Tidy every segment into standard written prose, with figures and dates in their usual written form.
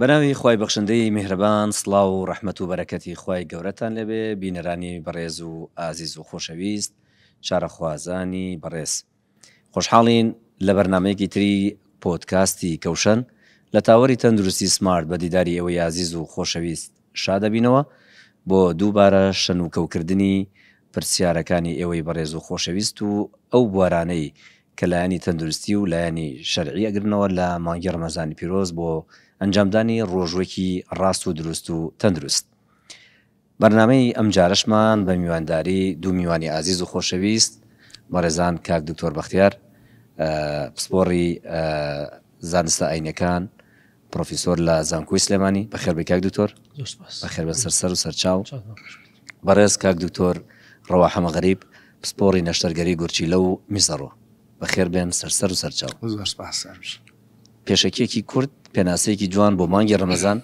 بەناوی خوای بەخشندەی میهرەبان سڵاو و ڕەحمەت و بەرەکەتی خوای گەورەتان لەبێ بینەرانی بەڕێز و ئازیز و خۆشەویست چارەخوازانی بەڕێز خۆشحاڵین لە بەرنمەیەکی تری پۆدکاستی کەوشەن لە تاوەری تەندروستی سمارت بە دیداری ئەوەی ئازیز و خۆشەویست شادەبینەوە بۆ دووبارە شەن و کەوکردنی پرسیارەکانی ئێوەی بەڕێز و خۆشەویست و ئەو بوارانەی کە لایانی تەندروستی و لایانی شەرعی ئەگرنەوە لە مانگی ڕەمەزانی پیرۆز بۆ ئەنجامدانی ڕۆژوەکی ڕاست و دروست و تەندروست. بەرنامەی ئەم جارشمان بە میوانداری دوو میوانی ئازیز و خۆشەویست بەڕێزان کاک دکتۆر بەختیار پسپۆڕی زانستە ئاینەکان پرۆفیسۆر لە زانکۆی سلێمانی بەخێر بێ کاک دکتۆر بەخێر بە سەر و سەرچاو بەڕێز کاک دکتۆر ڕەواحە مەغەریب پسپۆڕی نەشتەرگەری گورچیلە و میزەڕۆ بەخێر بێن سەر و سەرچاو پێشەکیەکی کورد پێناسەیەکی جوان بۆ مانگی ڕەمەزان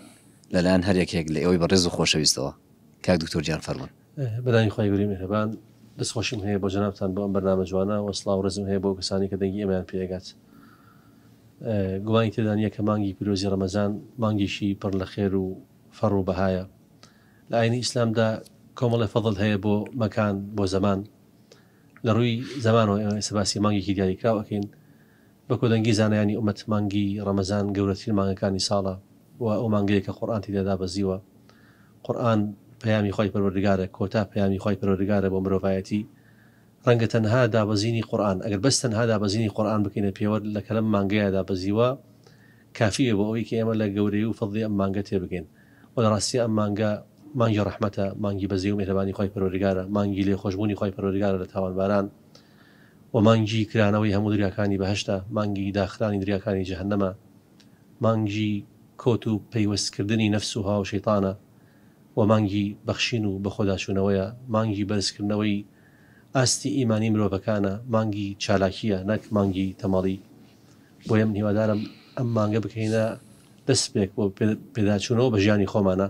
لەلایەن هەرێکێک لە ئێوەی بەڕێز و خۆشەویستەوە کاک دکتۆر گیان فەرموون. بەدانی خوای گەورەی میهرەبان دەستخۆشیم هەیە بۆ جەنابتان بۆ ئەم بەرنامە جوانە و سڵاو و ڕێزم هەیە بۆ کەسانی کە دەنگی ئێمەیان پێدەگات. گومانی تێدا نییە کە مانگی پیرۆزی ڕەمەزان مانگیشی پڕ لە خێر و فەڕ و بەهایە. لە ئاینی ئیسلامدا کۆمەڵی فەضڵ هەیە بۆ مەکان بۆ زەمان لە ڕووی زەمانەوە سەباسی مانگێکی دیاریکراوەکەین بە کۆدەنگی زانایانی ئومەت مانگی ڕەمەزان گەورەترین مانگەکانی ساڵە و ئەو مانگەیە کە قورئان تێدا بەزیوە. قورئان پەیامی خوای پەروەردگارە کۆتا پەیامی خوای پەروەردگارە بۆ مرۆڤایەتی. ڕەنگە تەنها دابەزینی قورئان ئەگەر بەس تەنها دابەزینی قورئان بکەینە پێوە لە کەلەم مانگەیە دابەزیوە کافیە بۆ ئەوەی کە ئێمە لە گەورەی و فەضڵی ئەم مانگە تێبگەین و لە ڕاستی ئەم مانگە مانگی ڕەحمەتە مانگی بەزەی و میهرەبانی خوای پەروەردگارە مانگی لێخۆشبوونی خوای پەروەردگارە لە تاوانباران و مانگی کرانەوەی هەموو دریاکانی بەهەشتە مانگی داخرانی دریاکانی جەهەنەمە مانگی کۆت و پەیوەستکردنی نەفس و هاو شەیتانە و مانگی بەخشین و بەخۆداچوونەوەیە مانگی بەرزکردنەوەی ئاستی ئیمانی مرۆڤەکانە مانگی چالاکیە نەک مانگی تەمەڵی. بۆیە من هیوادارم ئەم مانگە بکەینە دەستپێک بۆ پێداچوونەوە بە ژیانی خۆمانە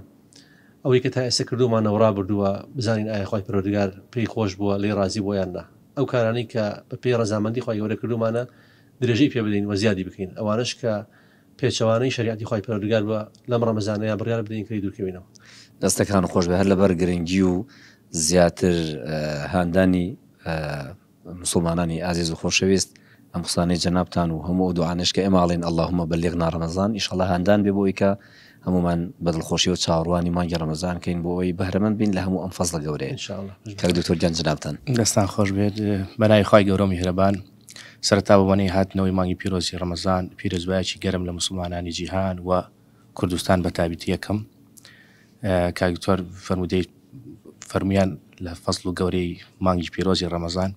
ئەوەی کە تا ئێستا کردومانە و ڕابردووە بزانین ئایا خوای پەروەردگار پێی خۆش بووە لێی ڕازی بۆ یان نا. ئەو کارانەی کە بە پێی ڕەزامەندی خوای گەورە کردومانە درێژەی پێ بدەین و زیادی بکەین ئەوانش کە پێچەوانەی شریعەتی خوای پەروەردگار بووە لەم ڕەمەزانەیە بڕیار بدەین کە دوورکەوینەوە. دەستەکان خۆش بە هەر لەبەر گرنگی و زیاتر هاندانی مسلمانانی ئازیز و خۆشەویست ئەم قسانەی جەنابتان و هەموو دوعانش کە ئێماڵین اللهم بلغنا ڕەمەزان ئینشەڵڵا هاندان بێ بۆی کە هەمومان بەدڵخۆشی و چاوەڕوانی مانگی ڕەمەزان کەین بۆ ئەوەی بەهرەمەند بین لە هەموو ئەم فەزڵە گەورەیە ئینشاءڵڵا. کاک دکتۆر گیان جەنابتان دەستان خۆش بێت بەناوی خوای گەورە و میهرەبان. سەرەتا بەوانەی هاتنەوەی مانگی پیرۆزی ڕەمەزان پیرۆزبایەکی گەرم لە مسلمانانی جیهان و کوردستان بە تایبەتی یەکەم. کاک دکتۆر فەرمویان لە فەزڵ و گەورەی مانگی پیرۆزی ڕەمەزان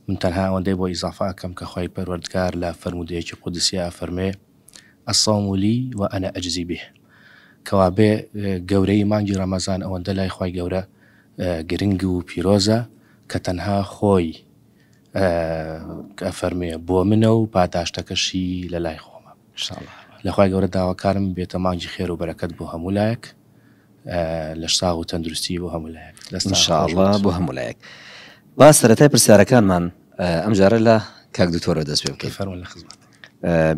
من تەنها ئەوەندەی بۆ ئیزافە ئەکەم کە خوای پەروەردگار لە فەرمودەیەکی قودسیە فەرمێ الصوم لي وأنا أجزي به کەوا بێ گەورەی مانگی ڕەمەزان ئەوەندە لای خوای گەورە گرنگ و پیرۆزە کە تەنها خۆی فەرمێ بۆ منە و پاداشتەکەشی لە لای خۆمە. لە خوای گەورە داواکارم بێتە مانگی خێر و بەرەکەت بۆ هەموو لایەک لە ساغ و تەندروستی بۆ هەموو لایەک ئینشاءڵڵا بۆ هەموو لایەک. با سەرەتای پرسیارەکانمان ئەم جارە لە کاک دکتۆرە دەست پێ بکەین. فەرموون لە خزمەت.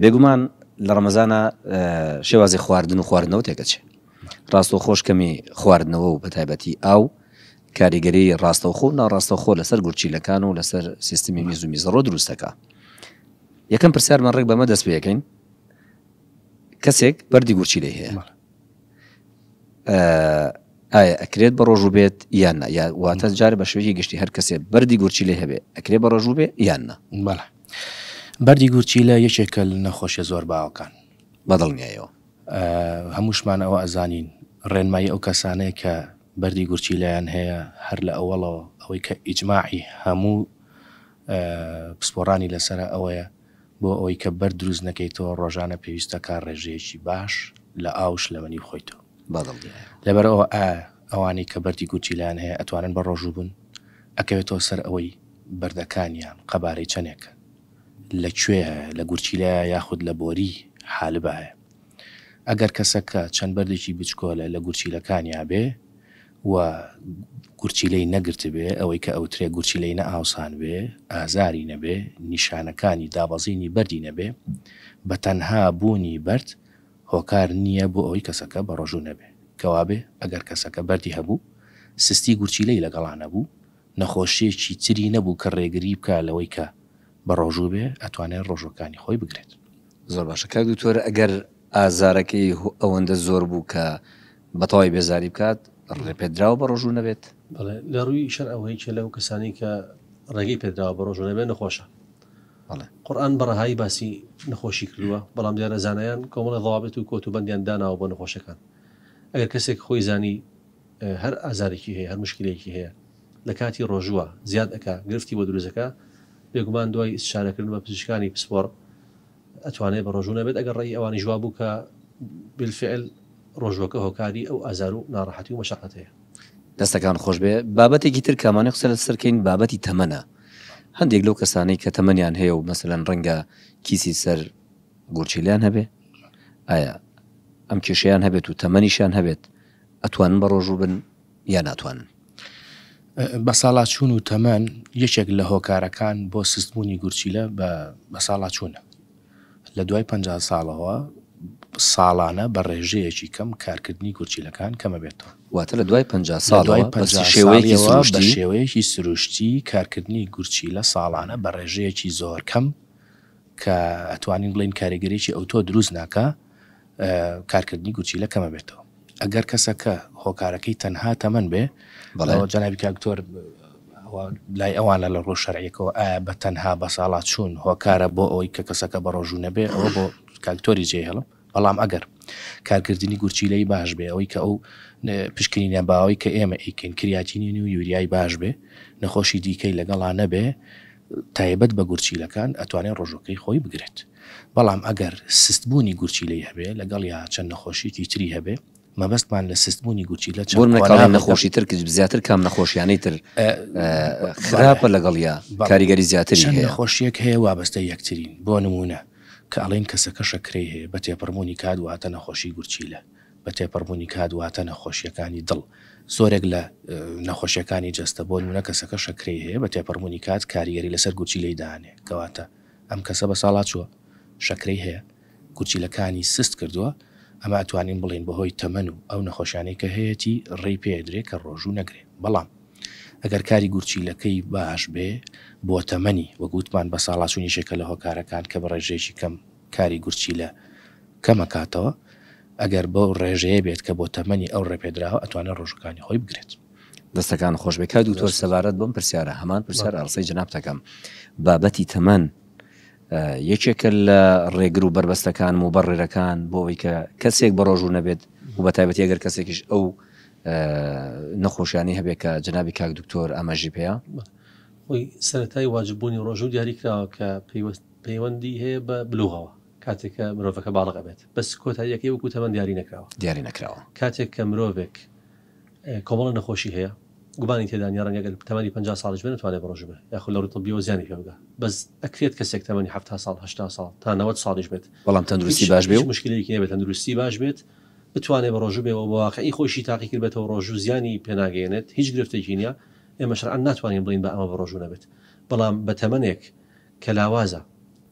بێگومان لە ڕەمەزانە شێوازی خواردن و خواردنەوە تێکەچێ ڕاستە و خۆشکەمی خواردنەوە و بەتایبەتی ئاو کاریگەری ڕاستەوخۆ و ناڕاستەوخۆ لەسەر گورچیلەکان و لەسەر سیستمی میز و میزەڕۆ دروستەکە. یەکەم پرسیارمان ڕێک بەمە دەست پێ یەکەین کەسێک بەردی گورچیلەی هەیە ئایا ئەکرێت بە ڕۆژوو بێت یان نا یا واتە جارە بە شێوەیەکی گشتی هەر کەسێ بەردی گورچیلەی هەبێ ئەکرێت بە ڕۆژوو بێ یان نا؟ بەڵێ بەردی گورچیلە یەکێکە لە نەخۆشیە زۆر باوەکان بەدڵنیایەوە هەمووشمان ئەوە ئەزانین ڕێنمایی ئەو کەسانەیە کە بەردی گورچیلەیان هەیە هەر لە ئەوەڵەوە ئەوەی کە ئیجماعی هەموو پسپۆڕانی لەسرە ئەوەیە بۆ ئەوەی کە بەرد دروست نەکەیتەوە ڕۆژانە پێویستە کار ڕێژەیەکی باش لە ئاوش لە منی خۆیتەوە. لەبەرەوە ئەوانەی کە بەردی گورچیلەیان هەیە ئەتوانن بە ڕۆژوو بن ئەکەوێتەوە سەر ئەوەی بەردەکانیان قەبارەی چەندێکە لەکوێ لە گورچیلەیە یاخود لە بۆری حالبایە. ئەگەر کەسەکە چەند بەردێکی بچکۆلە لە گورچیلەکانیا بێ و گورچیلەی نەگرت بێ ئەوەی کە ئەوترێ گورچیلەی نە ئاوسان بێ ئازاری نەبێ نیشانەکانی دابەزینی بەردی نەبێ بە تەنها بوونی بەرد هۆکار نییە بۆ ئەوەی کەسەکە بە ڕۆژوو نەبێ کەوابێ ئەگەر کەسەکە بەردی هەبوو سستی گورچیلەی لەگەڵانە بوو نەخۆشیەکی تری نەبوو کە ڕێگری بکە لەوەی کە بە ڕۆژوو بێ ئەتوانێت ڕۆژەکانی خۆی بگرێت. زۆر باشە کاک دوکتۆر ئەگەر ئازارەکەی ئەوەندە زۆر بوو کە بەتەواوی بێزاری بکات ڕێپێدراوە بە ڕۆژوو نەبێت. بەڵێ لە ڕووی شەر ئەوەی کە لەو کەسانی کە ڕێگەی پێدراوە بە ڕۆژوو نەبێت نەخۆشە. قورئان بەڕەهایی باسی نەخۆشی کردووە بەڵام دیارە زانایان کۆمەڵە ضوابط و کۆتوبەندیان داناوە بۆ نەخۆشەکان. ئەگەر کەسێک خۆی زانی هەر ئازارێکی هەیە هەر مشکلێکی هەیە لە کاتی ڕۆژووە زیاد ئەکا گرفتی بۆ دروستەکە بێگومان دوای استشارەکردن بە پزیشکانی پسپۆڕ ئەتوانێت بە ڕۆژوو نەبێت ئەگەر ڕێی ئەوانی جواب بوو کە بالفعل ڕۆژوەکە هۆکاری ئەو ئازار و ناڕەحەتی و مەشەقەت هەیە. دەستەکان خۆش بێ بابەتێکی تر کامانێ قسە لەسەرکەین بابەتی تەمەنە. هەندێک لەو کەسانەی کە تەمەنیان هەیە و مەسەلەن ڕەنگە کیسی سەر گورچیلیان هەبێ ئایا ئەم کێشەیان هەبێت و تەمەنیشان هەبێت ئەتوانن بە ڕۆژوو بن یا ناتوانن. بە ساڵاتچوون و تەمەن یەکێک لە هۆکارەکان بۆ سستبوونی گورچیلە بە ساڵاتچوونە. لە دوای 50 ساڵەوە ساڵانە بە ڕێژەیەکی کەم کارکردنی گورچیلەکان کەمە بێتەوە. واتە لە دوای 50 ساڵەوە بە شێوەیەکی سروشتی کارکردنی گورچیلە ساڵانە بە ڕێژەیەکی زۆر کەم کە ئەتوانین بڵین کاریگەریی ئەوتۆ دروست ناکە کارکردنی گورچیلە کەمە بێتەوە. ئەگەر کەسەکە هۆکارەکەی تەنها تەمەن بێ بەڵێ جەنابی کاکتۆر لای ئەوانە لە ڕۆژ شەرعیەکەوە ئایا بە تەنها بە ساڵاتچوون هۆکارە بۆ ئەوەی کە کەسەکە بە ڕۆژوو نەبێ ئەوە بۆ کاکتۆری جێ هەڵم. بەڵام ئەگەر کارکردنی گورچیلەی باش بێ ئەوەی کە ئەو پشکنینە باوەی کە ئێمە ئیکەین کریاتینین و یوریای باش بێ نەخۆشی دیکەی لەگەڵا نەبێ تایبەت بە گورچیلەکان ئەتوانێت ڕۆژەکەی خۆی بگرێت. بەڵام ئەگەر سستبوونی گورچیلەی هەبێ لەگەڵ یا چەند نەخۆشیی تری هەبێ مەبەستمان لە سستبوونی گورچیلە نەخۆشی تر زیاتر کام نەخۆشیانەی تر خراپە لەگەڵ یا کاریگەری زیاتری هەیە. نەخۆشیەک هەیە وابەستە یەکترین بۆ نمونە کە ئەڵێن کەسەکە شەکرەی هەیە بە تێپەڕبوونی کات واتە نەخۆشی گورچیلە بە تێپەڕبوونی کات واتە نەخۆشیەکانی دڵ زۆرێک لە نەخۆشیەکانی جەستە بۆ نمونە کەسەکە شەکرەی هەیە بە تێپەڕبوونی کات کاریگەری لەسەر گورچیلەی دانێ کەواتە ئەم کەسە بە ساڵات چووە شەکرەی هەیە گورچیلەکانی سست کردووە ئەمە ئەتوانین بڵین بەهۆی تەمەن و ئەو نەخۆشیانەی کە هەیەی ڕێی پێدرێت کە ڕۆژوو نەگرێت. بەڵام ئەگەر کاری گورچیلەکەی باش بێ بۆ تەمەنی وەگوتمان بە ساڵاتچوونیشێکە لە هۆکارەکان کە بە ڕێژێکی کەم کاری گورچیلە کەمەکاتەوە ئەگەر بۆ ڕێژەیە بێت کە بۆ تەمەنی ئەو ڕێپێدراوە ئەتوانێت ڕۆژەکانی خۆی بگرێت. دەستەکان خۆش بێ کات دوکتۆر سەبارەت بۆم پرسیارە هەمان پرسیار ئەرسەی جەناب دەکەم بابەتی تەمەن یەکێکە لە ڕێگر و بربەستەکان و بەڕێرەکان بۆ ئەوەی کە کەسێک بە ڕۆژوو نەبێت و بە تایبەتی ئەگەر کەسێکیش ئەو نەخۆشیانی هەبێت کە جەنابی کاک دوکتۆر ئاماژی پێەیە خۆی سەرەتای واجببوونی ڕۆژوو دیاری کراوە کە پەیوەندی هەیە بە بلوغەوە کاتێککە مرۆڤەکە باڵغ ئەبێت بەس کۆتاییەکەی وەکو تەمەن دیاری نەکراوە کاتێک کە مرۆڤێک کۆمەڵە نەخۆشی هەیە گوبانی تێدانی ڕەنگەگەر تەمەنی 50 ساڵش بێت نتوانێت بە ڕۆژ بێت یاخود لە ڕووی تەبیەوە زیانی پێ بگات بەس ئەکرێت کەسێک تەمەنی 70 ساڵ 80 ساڵ تا 90 ساڵیش بێت بەڵام تەندروستی باش بێت مشکلەیەکی نەبێت تەندروستی باش بێت بتوانێت بە ڕۆژوو بێەوە بە واقعی خۆشی تاقی کرد بێتەوە ڕۆژوو زیانی پێناگەێنێت هیچ گرفتێکی نییە ئێمە شەرعەن ناتوانین بڵین بە ئەمە بە ڕۆژوو نەبێت بەڵام بە تەمەنێک کە لاوازە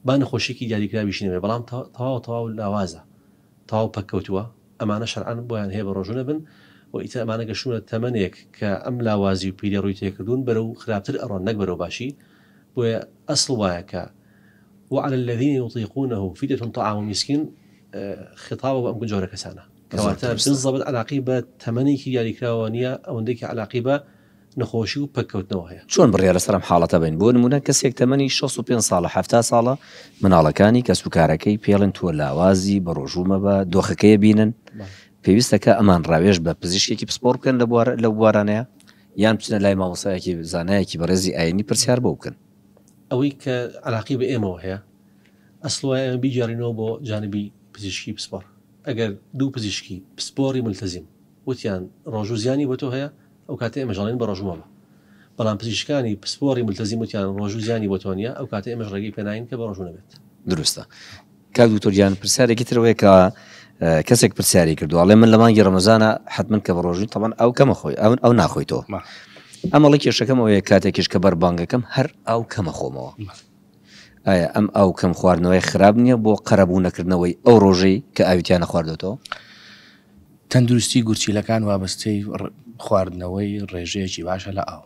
با نەخۆشیێکی دیاریکراویش نەبێت بەڵام تەواو لاوازە تەواو پەککەوتووە ئەمانە شەرعەن بۆیان هەیە بە ڕۆژوو نەبن و ئیتر ئەمانە گەشتونە تەمەنێک کە ئەم لاوازی و پیری ڕووی تێکردوون بەرەو خراپتر ئەڕۆن نەک بەرەو باشی بۆیە ئەسڵ وایە کە وعلى الذين يطيقونه فدية طعام مسكين خطابە بە ئەم جۆرە کەسانە کەواتە بالضبط علاقی بە تەمەنێکی دیاریکراوە نییە ئەوەندێکی علاقی بە نەخۆشی و پەککەوتنەوە هەیە. چۆن بڕیارە سەرم حاڵەتە بین بۆ نمونە کەسێک تەمەنی 65 ساڵە 70 ساڵە مناڵەکانی کەس و کارەکەی پێڵن تۆ لاوازی بە ڕۆژوومە بە دۆخەکەیە بینن پێویستەکە ئەمان ڕاوێژ بە پزیشکێکی پسپۆڕ بکەن لە بوارانەیە یان بچنە لای مامۆسایەکی زانایەکی بەڕێزی ئاینی پرسیار بۆ بکەن. ئەوەی کە علاقی بە ئێمەوە هەیە ئەسڵوایە بیجارینەوە بۆ جانبی پزیشکی پسپۆڕ ئەگەر دوو پزیشکی پسپۆڕی ملتەزیم وتیان ڕۆژوو زیانی بۆ تۆ هەیە ئەو کاتە ئێمەژەڵێن بە ڕۆژوومەوە بەڵام پزیشکانی پسپۆڕی ملتەزیم وتیان ڕۆژوو زیانی بۆ تۆ نیە ئەو کاتە ئێمەش ڕێگەی پێناین کە بە ڕۆژوو نەبێت. دروستە کاک دوکتۆر پرسیارێکی ترەوەیە کە کەسێک پرسیاری کردووەڵێ من لە مانگی ڕەمەزانە حتمن کە بە ڕۆژووی تەمان ئەو کەمە خۆی ئەو ناخۆیتەوە ئەمەڵی کێشەکەم ئەوەیە کاتێکیش کە بەربانگەکەم هەر ئەو کەمە خۆمەوە ئایا ئەم ئاو کەم خواردنەوەی خراپ نییە بۆ قەرەبوونەکردنەوەی ئەو ڕۆژەی کە ئاویتیانە خواردێتەوە؟ تەندروستی گورچیلەکان وابەستەی خواردنەوەی ڕێژەیەکی باشە لە ئاو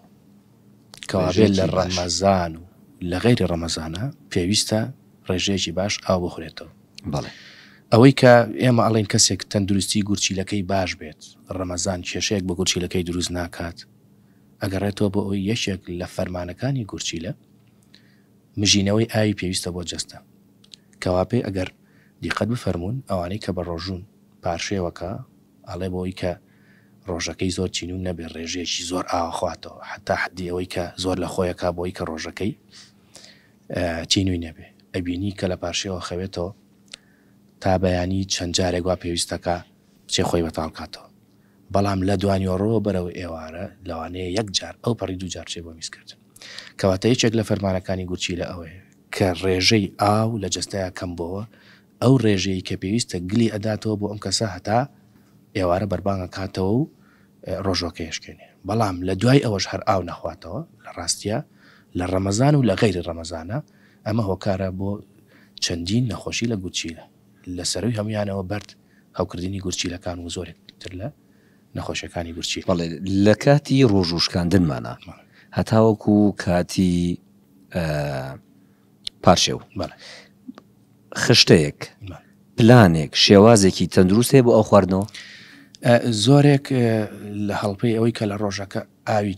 کەوابێت لە ڕەمەزان و لە غەیری ڕەمەزانە پێویستە ڕێژەیەکی باش ئاو بخورێتەوە. بەڵێ ئەوەی کە ئێمە ئەڵێن کەسێک تەندروستی گورچیلەکەی باش بێت ڕەمەزان کێشەیەک بە گورچیلەکەی دروست ناکات ئەگەڕێتەوە بۆ ئەوی یەکێک لە فەرمانەکانی گورچیلە مژینەوەی ئاوی پێویستە بۆ جەستە کەواپێ ئەگەر دیقەت بفەرمونون ئەوانەی کە بە ڕۆژوون پارشێوەکە ئەڵێ بۆی کە ڕۆژەکەی زۆر چینون نەبێت ڕێژەیەکی زۆر ئاخواتەوە حتا حدی ئەوەی کە زۆر لە خۆیەکە بۆی کە ڕۆژەکەی چینوی نەبێ ئەبینی کە لە پارشێوە خەوێتەوە تا بەیانی چەند جارێک وا پێویستەکە بچێ خۆی بەتاڵکاتەوە بەڵام لە دوانیۆڕۆ بەرەو ئێوارە لەوانەیە یەک جار ئەو پەڕی دوو جار چێ بۆ میسکردن کەواتە یەکێک لە فەرمانەکانی گورچی لە ئەوەیە کە ڕێژەی ئاو لە جەستەیە کەم بۆەوە ئەو ڕێژەی کە پێویستە گلی ئەداتەوە بۆ ئەم کەسە هەتا ئێوارە بەربانگە کاتەوە و ڕۆژۆکە یشکێنێ بەڵام لە دوای ئەوەش هەر ئاو نەخواتەوە لە ڕاستیە لە ڕەمەزان و لە غەیری ڕەمەزانە ئەمە هۆکارە بۆ چەندین نەخۆشی لە گورچیلە لە سەروی هەمویانەوە بەرد هەوکردنی گورچیلەکان و زۆرێک تر لە نەخۆشیەکانی گورچی. بەڵێ لە کاتی ڕۆژوشکاندنمانە هەتاوەکو کاتی پارشێو خشتەیەک پلانێک شێوازێکی تەندروست هەیە بۆ ئەو خواردنەوە زۆرێک لە هەڵپەی ئەوەی کە لە ڕۆژەکە ئاوی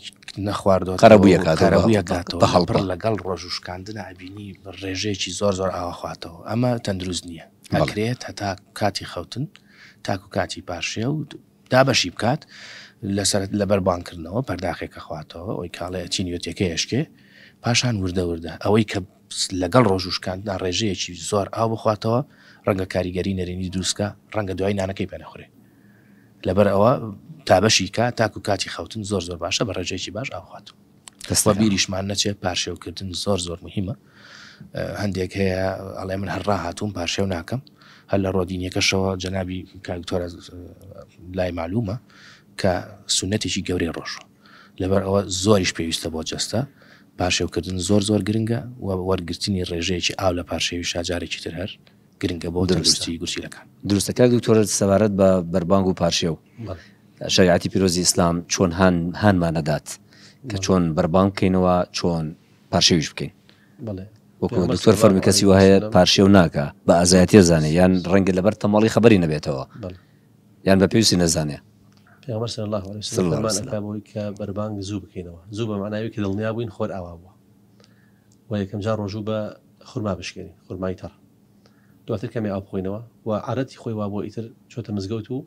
نەخواردەوە قەرەبوویەکاتەوە هەڵپڕ لەگەڵ ڕۆژوشکاندنە ئەبینی ڕێژەیەکی زۆر ئاواخواتەوە ئەمە تەندروست نییە ئەکرێت هەتا کاتی خەوتن تاکو کاتی پارشێ و دابەشی بکات لەسەر لە بەربانکردنەوە پەرداخێکە خواتەوە ئەوی کاڵێ چینیوتێکە هێشکێ پاشان وردە ئەوەی کە لەگەڵ ڕۆژوشکاندنا ڕێژەیەکی زۆر ئاو بخواتەوە ڕەنگە کاریگەری نەرێنی دروستکە ڕەنگە دوای نانەکەی پێنەخورێ لەبەر ئەوە تابەشی کا تاکو کاتی خەوتن زۆر باشە بە ڕێژەیەکی باش ئاوخواتەوە دەستە بیریشمان نەچێت پارشێوکردن زۆر مهمە هەندێک هەیە ئەڵێ من هەر ڕاهاتوم پارشێو ناکەم هەر لە ڕۆدینیەکەشەوە جەنابی کاکتۆرە لای معلومە کە سونەتێکی گەورەی ڕۆژە لەبەر ئەوە زۆریش پێویستە بۆ جەستە پارشێوکردن زۆر گرنگە و وەرگرتنی ڕێژەیەکی ئاو لە پارشێوی شاجارێکی تر هەر گرنگە بۆ دەستی گورچیلەکان دروستەکە دکتۆرە سەبارەت بە بەربانگ و پارشێو شریعەتی پیرۆزی ئیسلام چۆن هانمانەدات کە چۆن بەربانگ بکەینەوە چۆن پارشێویش بکەین وەکو دکتۆر فەرمی کەسی وهەیە پارشێو ناکە بە ئازایەتی زانێ یان ڕەنگە لەبەر تەماڵی خەبەری نەبێتەوە یان بە پێویستی نەزانێ پێغەمبەر صلی الله علیه و سلم فەرمانەکە بۆی کە بەربانگ زوو بکەینەوە زوو بە معناوی کە دڵنیا بووین خۆر ئاوا بووە و یەکەم جار ڕۆژوو بە خورما بشکێنی خورمای تەڕ دواتر کەمی ئاو بخۆینەوە و عادەتی خۆی وا بۆ ئیتر چۆتە مزگەوت و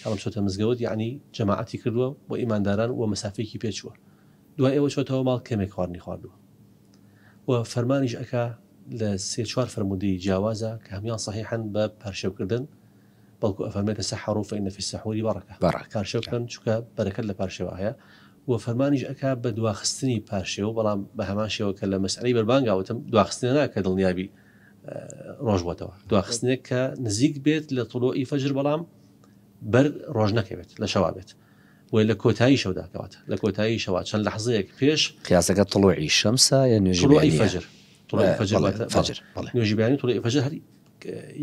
هەڵم چۆتە مزگەوت یعنی جەماعەتی کردووە بۆ ئیمانداران و مەسافەیەکی پێچووە دوای ئەوە چۆتەوە ماڵ کەمێک خواردنی خواردووە و فەرمانیش ئەکا لە 3-4 فرمودەی جیاوازە کە هەمیان صحیحن بە پارشێوکردن بەڵکو ئەفەرمێتە سەحەڕوا فإن في السحور بەرەکە پارشێو بکەن چونکە بەرەکەت لە پارشێوە هەیە و فەرمانیش ئەکا بە دواخستنی پارشێو بەڵام بە هەمان شێوە کە لە مەسئلەی بەربانگاوتم دواخستنە ناکە دڵنیابی ڕۆژ بۆتەوە دواخستنێک کە نزیک بێت لە طلوعی فەجر بەڵام بەر ڕۆژ نەکەوێت لە شەوا بێت و لە کۆتایی شەودا کەواتە لە کۆتایی شەوا چەند لەحظەیەک پێش قیاسەکە طلوعی شەمسە یا نوێژی فەجر نوێژی بەیانی طلوعی فەجر هەر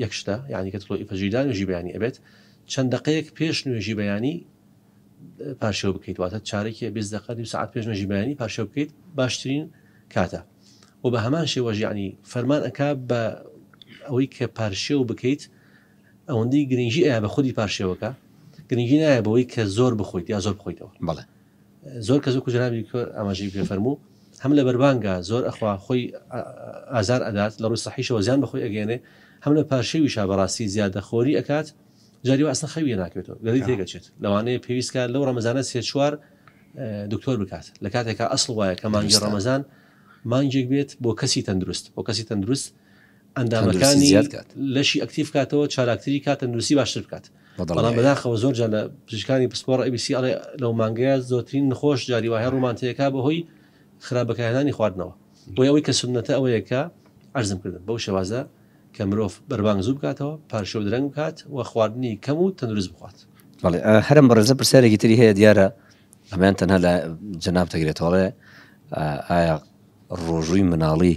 یەک شتە یعنی کە طلوعی فەجریدا نوێژی بەیانی ئەبێت چەند دقەیەک پێش نوێژی بەیانی پارشێو بکەیت واتە چارێکی 20 دقە 2 ساعت پێش نوێژی بەیانی پارشێو بکەیت باشترین کاتە و بە هەمان شێوەژ یعنی فەرمان ئەکا بە ئەوەی کە پارشێو بکەیت ئەوەندەی گرنگی ئەیە بە خودی پارشێوەکە گرنگی نایە بەوەی کە زۆر بخۆیت یا زۆر بخۆیتەوە بەڵێ زۆر کە زۆر جەنابی ئاماژەی پێ فەرموو هەم لە بەربانگە زۆر ئەخوا خۆی ئازار ئەدات لە ڕووی سەحیشەوە زیان بەخۆی ئەگەێنێ هەم لە پارشێویشا بەڕاستی زیادەخۆری ئەکات جاری وا ئەسڵ خەویە ناکەوێتەوە گەڵی تێگەچێت لەوانەیە پێویستکە لەو ڕەمەزانە 3-4 دکتۆر بکات لە کاتێکا ئەسڵ وایە کە مانگی ڕەمەزان مانگێک بێت بۆ کەسی تەندروست ئەندامەکانی لەشی ئەکتیف کاتەوە چالاکتری کات تەندروستی باشتر بکات بەڵام بەداخەوە زۆر جا لە پزیشکانی پسپۆڕ ABC ئەڵێ لەو مانگەیە زۆرترین نخۆش جاری وایە ڕومانتەیەکا بەهۆی خراپەکەهێنانی خواردنەوە بۆ ئەوەی کە سنەتە ئەوەیە کە عەرزم کردن بەو شێوازە کە مرۆڤ بەربانگ زوو بکاتەوە پارشێو درەنگ بکات و خواردنی کەم و تەندروست بخوات. بەڵێ هەرم بەڕێزە پرسیارێکی تری هەیە دیارە ئەمان تەنها لە جەناب تەگرێتەوەڵێ ئایا ڕۆژووی مناڵی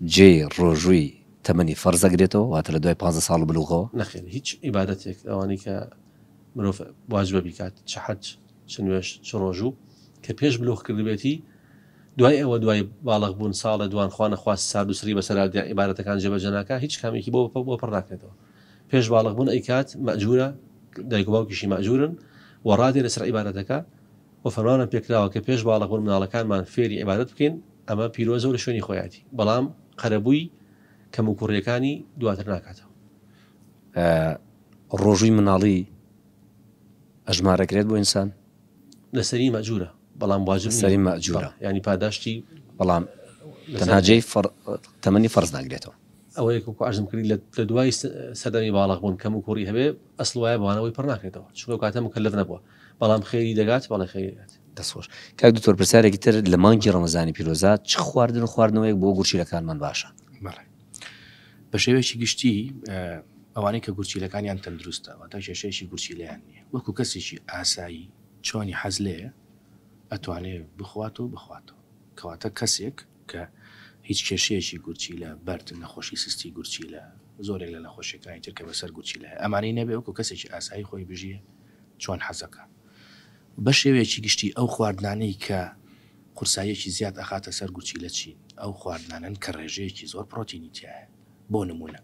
جێ ڕۆژووی تەمەنی فەرزەگرێتەوە واتە لە دوای 15 ساڵ بلوغەوە نەخێن هیچ عیبادەتێک ئەوانەی کە مرۆڤ واجبە بیکات چ حەج چ نوێژ چ ڕۆژوو کە پێش بلوغ کردبێتی دوای ئەوە دوای باڵغ بوون ساڵە دوان خوانە خواست سارد و سری بەسەر عیبادەتەکان جێبەجێ ناکات هیچ کامێکی بۆ پڕ ناکرێتەوە پێش باڵغ بوون ئەیکات مەجورە دایک و باوکیشی مەجورن و ڕادێ لەسەر عیبادەتەکە و فەرمانە پێکراوە کە پێش باڵغ بوون مناڵەکانمان فێری عیبادەت بکەین ئەمە پیرۆزە و لە شوێنی خۆیاتی بەڵام قەرەبووی کەم و کوڕیەکانی دواتر ناکاتەوە. ڕۆژووی مناڵی ئەژمارەکرێت بۆ ئینسان لەسەری مەجورە بەڵام واجب سەری مەجورە ینی پاداشتی بەڵام تەنها جێی تەمەنی فەرز ناگرێتەوە ئەوەیە ئاژم کردی لە دوای سەردەمی باڵغ بوون کەم و کوڕی هەبێ ئەسڵ وایە بەوانەوەی پڕ ناکرێتەوە چونکە کاتە مکەلف نەبووە بەڵام خێری دەگات بەڵێ خێریات دەستخۆش کاک دکتۆر پرسیارێکی تر لە مانگی ڕەمەزانی پیرۆزات چ خواردن و خواردنەوەیەک بۆ گورچیلەکانمان باشە؟ بە شێوەیەکی گشتی ئەوانەی کە گورچیلەکانیان تەندروستە واتە کێشەیەکی گورچیلەیان نییە وەکو کەسێکی ئاسایی چۆنی حەز لێیە ئەتوانێت بخواتەوە کەواتە کەسێک کە هیچ کێشەیەکی گورچیلە بەرد نەخۆشی سستی گورچیلە زۆرێک لە نەخۆشیەکانی تر کە بەسەر گورچیلە ئەمانەی نەبێ وەکو کەسێکی ئاسایی خۆی بژیە چۆن حەزەکە بە شێوەیەکی گشتی ئەو خواردنانەی کە قورساییەکی زیاد ئەخاتە سەر گورچیلە چین ئەو خواردنانن کە ڕێژەیەکی زۆر پرۆتینی تایە بۆ نمونە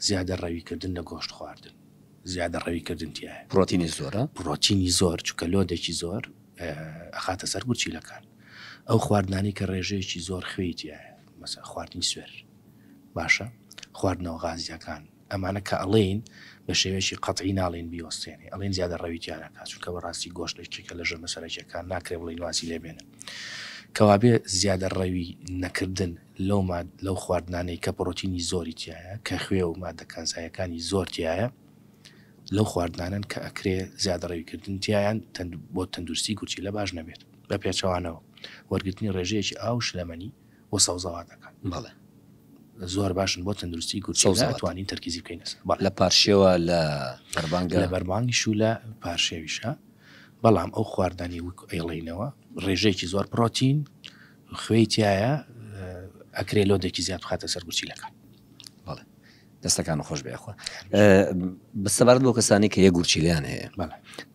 زیادە ڕەویکردن لە گۆشت خواردن زیادە ڕەویکردن تایە پرۆتینی زۆرە پرۆتینی زۆر چکە لۆدێکی زۆر ئەخاتە سەر گورچیلەکان ئەو خواردنانی کە ڕێژەیەکی زۆر خوێی تایە مەسە خواردنی سوێر باشە خواردنەوە غازیەکان ئەمانە کە ئەڵێن بە شێوێکی قەتعی ناڵێن بیوەستێنێ ئەڵێن زیادە ڕەویتیانەکات چونکە بەڕاستی گۆشت لەکێکە لە ژەمە سەرەکیەکان ناکرێ بڵێن واسی لێبێنە کەوابێ زیادە ڕەوی نەکردن لەو خواردنانەی کە پرۆتینی زۆری تایە کە خوێ و مادەکانزایەکانی زۆر تایە لەو خواردنانن کە ئەکرێ زیادە ڕەویکردن تایان بۆ تەندروستی گورچیلە باش نەبێت بە پێچەوانەوە وەرگرتنی ڕێژەیەکی ئاو شلەمەنی بۆ سەوزەواتەکان بەڵێ زۆر باشن بۆ تەندروستی گورچیلە ئەتوانین تەرکیزی بکەین لە پارشێوە لە بەربانگیش و لە پارشێویشە بەڵام ئەو خواردانی وەک ئەیڵێنەوە ڕێژەیەکی زۆر پرۆتین خوێی تایە ئەکرێ لۆدێکی زیاد بخاتە سەر گورچیلەکان بەڵێ دەستەکان خۆش بێخوا بەسەبارەت بۆ کەسانی کە یە گورچیلیان هەیە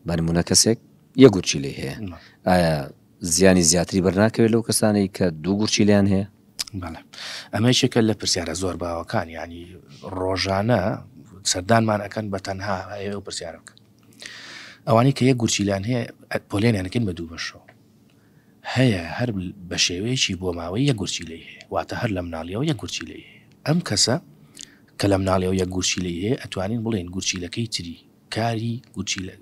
بانمونە کەسێک یە گورچیلەی هەیە ئایا زیانی زیاتری بەرناکەوێت لەو کەسانی کە دوو گورچیلیان هەیە؟ بەڵێ ئەمەشێکە لە پرسیارە زۆر باوەکان ینی ڕۆژانە سەردانمان ئەەکەن بە تەنها ئەوە پرسیارە بکەن ئەوانی کە یەک گورچیلان هەیە پۆلێنیانەکەن بە دوو بەشەوە هەیە هەر بە شێوەیەکی بۆ ماوەی یەک گورچیلەی هەیە واتە هەر لە مناڵیەوە یەک گورچیلەی هەیە ئەم کەسە کە لە مناڵیەوە یەک گورچیلەی هەیە ئەتوانین بڵێن گورچیلەکەی تری کاری گورچیلە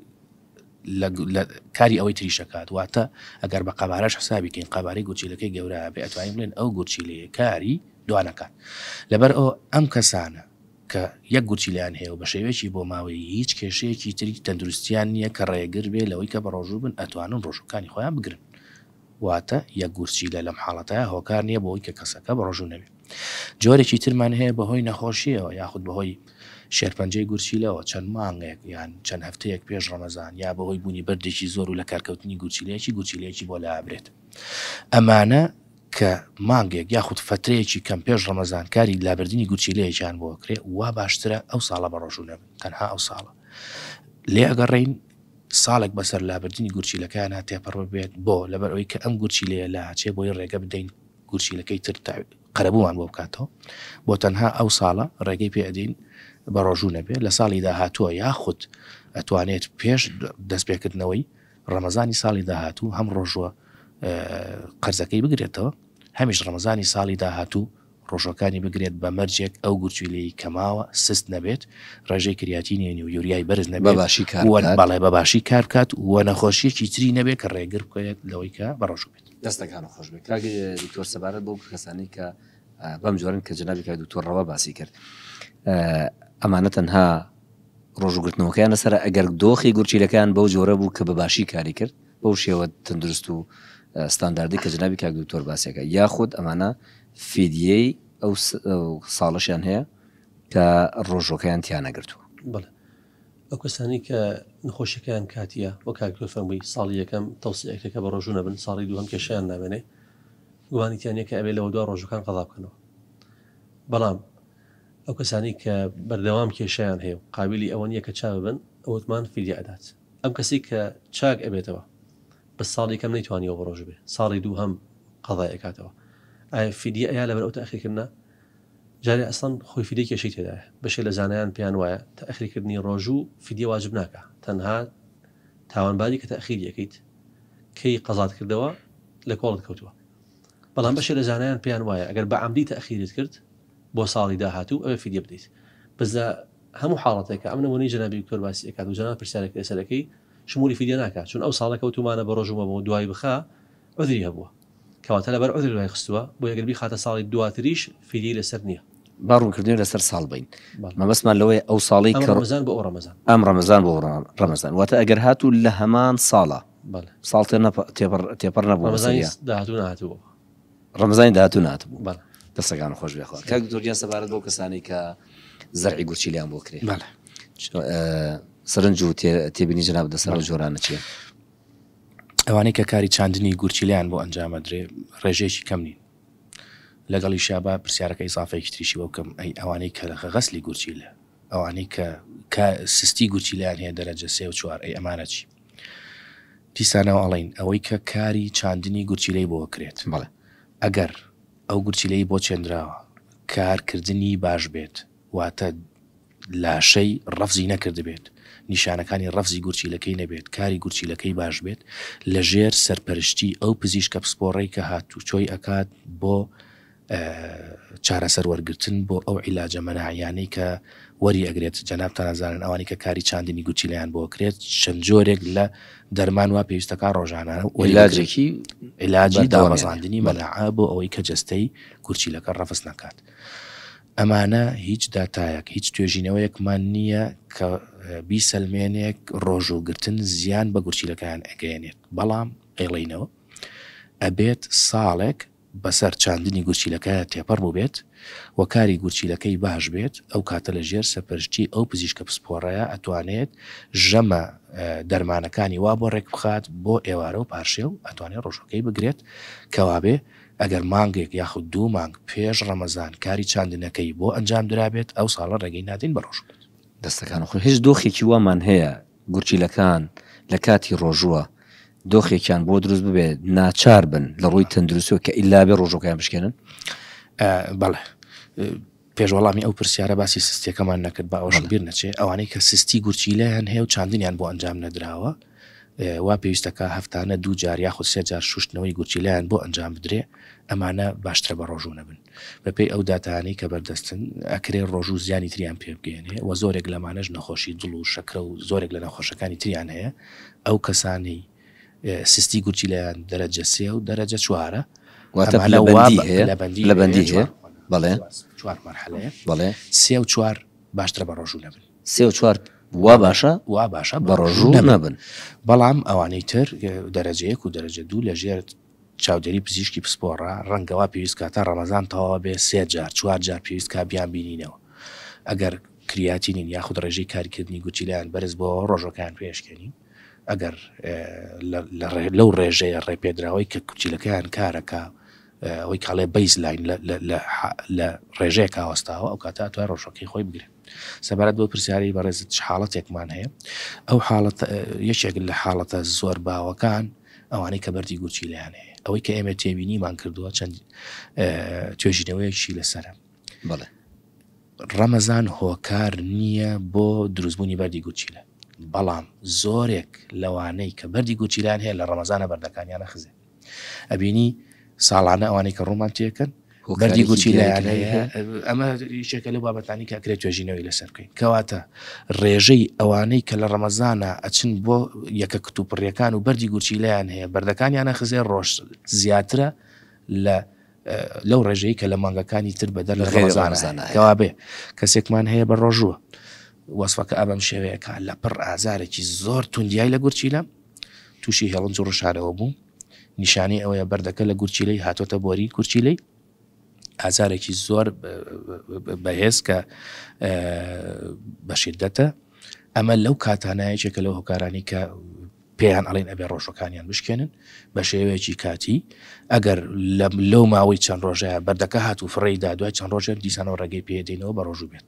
کاری ئەوەی تریشەکات واتە ئەگەر بە قەبارەش حسابیکەین قەبارەی گورچیلەکەی گەورە بێ ئەتوانین بڵێن ئەو گورچیلەیە کاری دوانەکان لەبەر ئەو ئەم کەسانە کە یەک گورچیلیان هەیە و بە شێوەیەکی بۆ ماوەی هیچ کێشەیەکی تری تەندروستیان نییە کە ڕێگر بێ لەوەی کە بە ڕۆژوو بن ئەتوانن ڕۆژەکانی خۆیان بگرن واتە یەک گورچیلە لەم حاڵەتەیە هۆکار نییە بۆەوەی کە کەسەکە بە ڕۆژوو نەبێت جۆرێکی ترمان هەیە بەهۆی نەخۆشیەوە یاخود بەهۆی شێرپەنجەی گورچیلەوە چەند مانگێک یان چەند هەفتەیەک پێش ڕەمەزان یا بەهۆی بوونی بەردێکی زۆر و لە کارکەوتنی گورچیلەیەکی بۆ لابرێت ئەمانە کە مانگێک یاخود فترەیەکی کەم پێش ڕەمەزان کاری لابردنی گورچیلەیەکیان بۆ کرێ وا باشترە ئەو ساڵە بە ڕۆژوو نەبن تەنها ئەو ساڵە لێ ئەگەڕێین ساڵێک بەسەر لابردنی گورچیلەکان تێپەڕ بێت بۆ لەبەر ئەوەی کە ئەم گورچیلەیە لە چێ بۆی ڕێگە بدەین گورچیلەکەی تر قەرەبوومان بۆ بکاتەوە بۆ تەنها ئەو ساڵە ڕێگەی پێ ئەدەین بە ڕۆژوو نەبێت لە ساڵی داهاتووە یاخود ئەتوانێت پێش دەستپێکردنەوەی ڕەمەزانی ساڵی داهاتوو هەم ڕۆژوە قەرزەکەی بگرێتەوە هەمیش ڕەمەزانی ساڵی داهاتوو ڕۆژەکانی بگرێت بە مەرجێک ئەو گورچیلەی کەماوە سست نەبێت ڕێژەی کریاتینی و یوریای بەرز نەبێت بەڵێ بە باشی کار بکات و نەخۆشیەکی تری نەبێت کە ڕێگر بکەوێت لەوەی کە بەڕۆژوو بێت دەستەکان خۆش بێت دکتۆر سەبارەت بۆ کەسانی کە بەم جۆرن کە جنابی کە دکتۆر ڕەوا باسی کرد ئەمانە تەنها ڕۆژوگرتنەوەکەیان لەسەر ئەگەر دۆخی گورچیلەکان بەو جۆرە بوو کە بە باشی کاری کرد بەو شێوە تەندروست و ستانداردی کە جنابی کاک دکتۆر باسیەکە یاخود ئەمانە فیدیەی ئەو ساڵشیان هەیە کە ڕۆژۆکەیان تیان نەگرتووە بڵێ ئەو کەسانی کە نخۆشیەکەیان کاتیە وە کاکتۆر فەرمووی ساڵی یەکەم تەوسیعەکە بە ڕۆژوو نەبن ساڵی دووەم کێشیان نامێنێ گوانیتیان یەکە ئەبێ لەوە دو ڕۆژەکان قەڵا بکەنەوە بەڵام ئەو کەسانی کە بەردەوام کێشیان هەیە و قابلی ئەوە نیە کە چاو بن ئەوتمان فیدیە ئەدات. ئەم کەسی کە چاک ئەبێتەوە بە ساڵی کەم نەیتوانیەوە بڕۆژ بێ ساڵی دوو هەم قەضای ئەکاتەوە ئایا فیدیە ئەیا لەبەر ئەو تەئخیرکردنە جارێ ئەسڵان خۆی فیدیە کێشەی تێدایە بەشێ لە زانایان پێیان وایە تەئخیرکردنی ڕۆژوو فیدیە واجب ناکە تەنها تاوانباری کە تەئخیر یەکەیت کەی قەزات کردەوە لە کۆڵت کەوتووە. بەڵام بەشێ لە زانایان پێیان وایە ئەگەر بە عەمدی تەئخیرت کرد بۆ ساڵی داهاتوو ئەوێ فیدیە بدەیت. بەزە هەموو حاڵەتێکە ئەم نمونەی جەنابی دکتۆر باسی ئەکات و جەناب پرسیارێک لەسەرەکەی شمولی فیدیە ناکات چون ئەو ساڵە کەوتومانە بە ڕۆژومە بۆ دوای بخا عذری هەبووە کەواتە لەبەر عذر دوای خستووە بۆ یەگەر خاتە ساڵی دواتریش فیدیە لەسەر نییە. باڕوونکردنی لەسەر ساڵ بین مەبەستمان لەوەی ئەو ساڵی کە ڕەمەزان بۆ ڕەمەزان ئەم ڕەمەزان بۆ ڕەمەزان واتە ئەگەر هاتوو لە هەمان ساڵە ساڵ تێپەڕ نەبوو ڕەمەزانی داهاتوو ناتبوو دەستەکان خۆش بێخوا. کاک دکتۆر سەبارەت بۆ کەسانی کە زەرعی گورچیلیان بۆ کرێ سەرنج و تێبینی جەناب دەسەر و جۆرانە چییە؟ ئەوانەی کە کاری چاندنی گورچیلیان بۆ ئەنجامەدرێ ڕێژەیەکی کەم نین لەگەڵی شابە پرسیارەکەی سافەیەکی تریشی بۆ بکەم ئەی ئەوانەی کە غەسلی گورچیلە ئەوانەی کە سستی گورچیلیان هەیە دەرەجە 3 و 4 ئەی ئەمانە چی؟ دیسانەوە ئەڵین ئەوەی کە کاری چاندنی گورچیلەی بۆ کرێت بەڵێ ئەگەر ئەو گورچیلەی بۆ چێندراوە کارکردنی باش بێت واتە لاشەی ڕەفزی نەکرد بێت نیشانەکانی ڕەفزی گورچیلەکەی نەبێت کاری گورچیلەکەی باش بێت لەژێر سەرپەرشتی ئەو پزیشکە پسپۆڕەی کە هاتوو چۆی ئەکات بۆ چارەسەر وەرگرتن بۆ ئەو عیلاجە مەناعیانەی کە وەری ئەگرێت جەنابتان ئەزانن ئەوانی کە کاری چاندنی گورچیلیان بۆ کرێت چەند جۆرێک لە دەرمان وا پێویستەکە ڕۆژانانە عیلاجێکی عیلاجی دامەزاندنی مەناعە بۆ ئەوەی کە جەستەی گورچیلەکە ڕەفز نکات. ئەمانە هیچ داتایەک هیچ توێژینەوەیەکمان نییە کە بیسەلمێنێک ڕۆژوگرتن زیان بە گورچیلەکان ئەگەێنێت بەڵام ئەیڵینەوە ئەبێت ساڵێک بەسەر چاندنی گورچیلەکە تێپەڕ بوو بێت و کاری گورچیلەکەی باش بێت ئەو کاتە لە ژێر سەرپەرشتی ئەو پزیشکە پسپۆڕەیە ئەتوانێت ژەمە دەرمانەکانی وا بۆ ڕێک بخات بۆ ئێوارە و پارشێ و ئەتوانێت ڕۆژەکەی بگرێت کەوابێ ئەگەر مانگێک یاخود 2 مانگ پێش ڕەمەزان کاری چاندنەکەی بۆ ئەنجام درابێت ئەو ساڵە ڕێگەی نادین بە ڕۆژ دەستەکان خۆ هیچ دۆخێکی وامان هەیە گورچیلەکان لە کاتی ڕۆژووە دۆخێکیان بۆ دروست ببێت ناچار بن لە ڕووی تەندروستیەوە کە ئیلا بێ ڕۆژەکەیان بشکێنن. بەڵێ پێشوەڵامی ئەو پرسیارە باسی سستیەکەمان نەکرد با ئەوش بیر نەچێ ئەوانەی کە سستی گورچیلەیان هەیە و چاندنیان بۆ ئەنجام نەدراوە وا پێویستەکە هەفتانە 2 جار یاخود 3 جار شوشتنەوەی گورچیلەیان بۆ ئەنجام بدرێ ئەمانە باشترە بە ڕۆژوو نەبن بەپێی ئەو داتانەی کە بەردەستن ئەکرێ ڕۆژوو زیانی تریان پێ بگەێنێ و زۆرێک لەمانەش نەخۆشی دڵ و شەکرە و زۆرێک لە نەخۆشەکانی تریان هەیە ئەو کەسانی سستی گورچیلەیان دەرەجە 3 و دەرەجە 4 لە بەندی هەیە بەڵێ 4 مەرحەلەیە بەڵێ 3 و 4 باشترە بە ڕۆژوو نەبن 3 و 4 وا باشە بە ڕۆژوو نەبن بەڵام ئەوانەی تر دەرەجە 1 و دەرەجە 2 لە ژێر چاودێری پزیشکی پسپۆڕە ڕەنگەوا پێویست کاتە ڕەمەزان تەواوە بێ 3 جار 4 جار پێویست کا بیان بینینەوە ئەگەر کریاتینین یاخود ڕێژەی کارکردنی گورچیلیان بەرز بۆ ڕۆژەکان پێشکەنی ئەگەر لەو ڕێژەیە ڕێپێدراوەی کە گورچیلەکەیان کارەکە ئەوەی کاڵێ بەیز لاین لە ڕێژەیە کاوەستاوە ئەو کاتە توای ڕۆژەکەی خۆی بگرێت. سەبارەت بۆ پرسیاری بەڕێزت حاڵەتێکمان هەیە ئەو حاڵەت یەکێک لە حاڵەتە زۆر باوەکان ئەوانەی کە بەردی گورچیلیان هەیە ئەوەی کە ئێمە تێبینیمان کردووە چەند توێژینەوەیەکی لەسەرە. بەڵێ ڕەمەزان هۆکار نییە بۆ دروستبوونی بەردی گورچیلە بەڵام زۆرێک لەوانەی کە بەردی گورچیلیان هەیە لە ڕەمەزانە بەردەکانیانە خزێ ئەبینی ساڵانە ئەوانەی کە ڕوومان تێکن بەردی گورچیلیان هەیە ئەمە یەکێکە لەو بابەتانی کە ئەکرێت توێژینەوەی لەسەر بکەین کەواتە ڕێژەی ئەوانەی کە لە ڕەمەزانە ئەچن بۆ یەکە کتوپڕیەکان و بەردی گورچیلیان هەیە بەردەکانیانە خزێ ڕۆژ زیاترە لەو ڕێژەی کە لە مانگەکانی تر بەدەر لە ڕەمەزانە کەوابێ کەسێکمان هەیە بە ڕۆژووە وەسفەکە ئەبەم شێوەیەکە لە پڕ ئازارێکی زۆر توندیای لە گورچیلە تووشی هێڵنج و ڕشارەوە بوو نیشانەی ئەوەیە بەردەکە لە گورچیلەی هاتۆتە بۆری گورچیلەی ئازارێکی زۆر بەهێز کە بەشیدەتە ئەمە لەو کاتانایەکێکە لەو هۆکارانی کە پێیان ئەڵێن ئەبێ ڕۆژەکانیان بشکێنن بە شێوەیەکی کاتی ئەگەر لەو ماوەی چەند ڕۆژەیە بەردەکە هات و فڕێدا دوای چەند ڕۆژێن دیسانەوە ڕێگەی پێدەینەوە بە ڕۆژوو بێت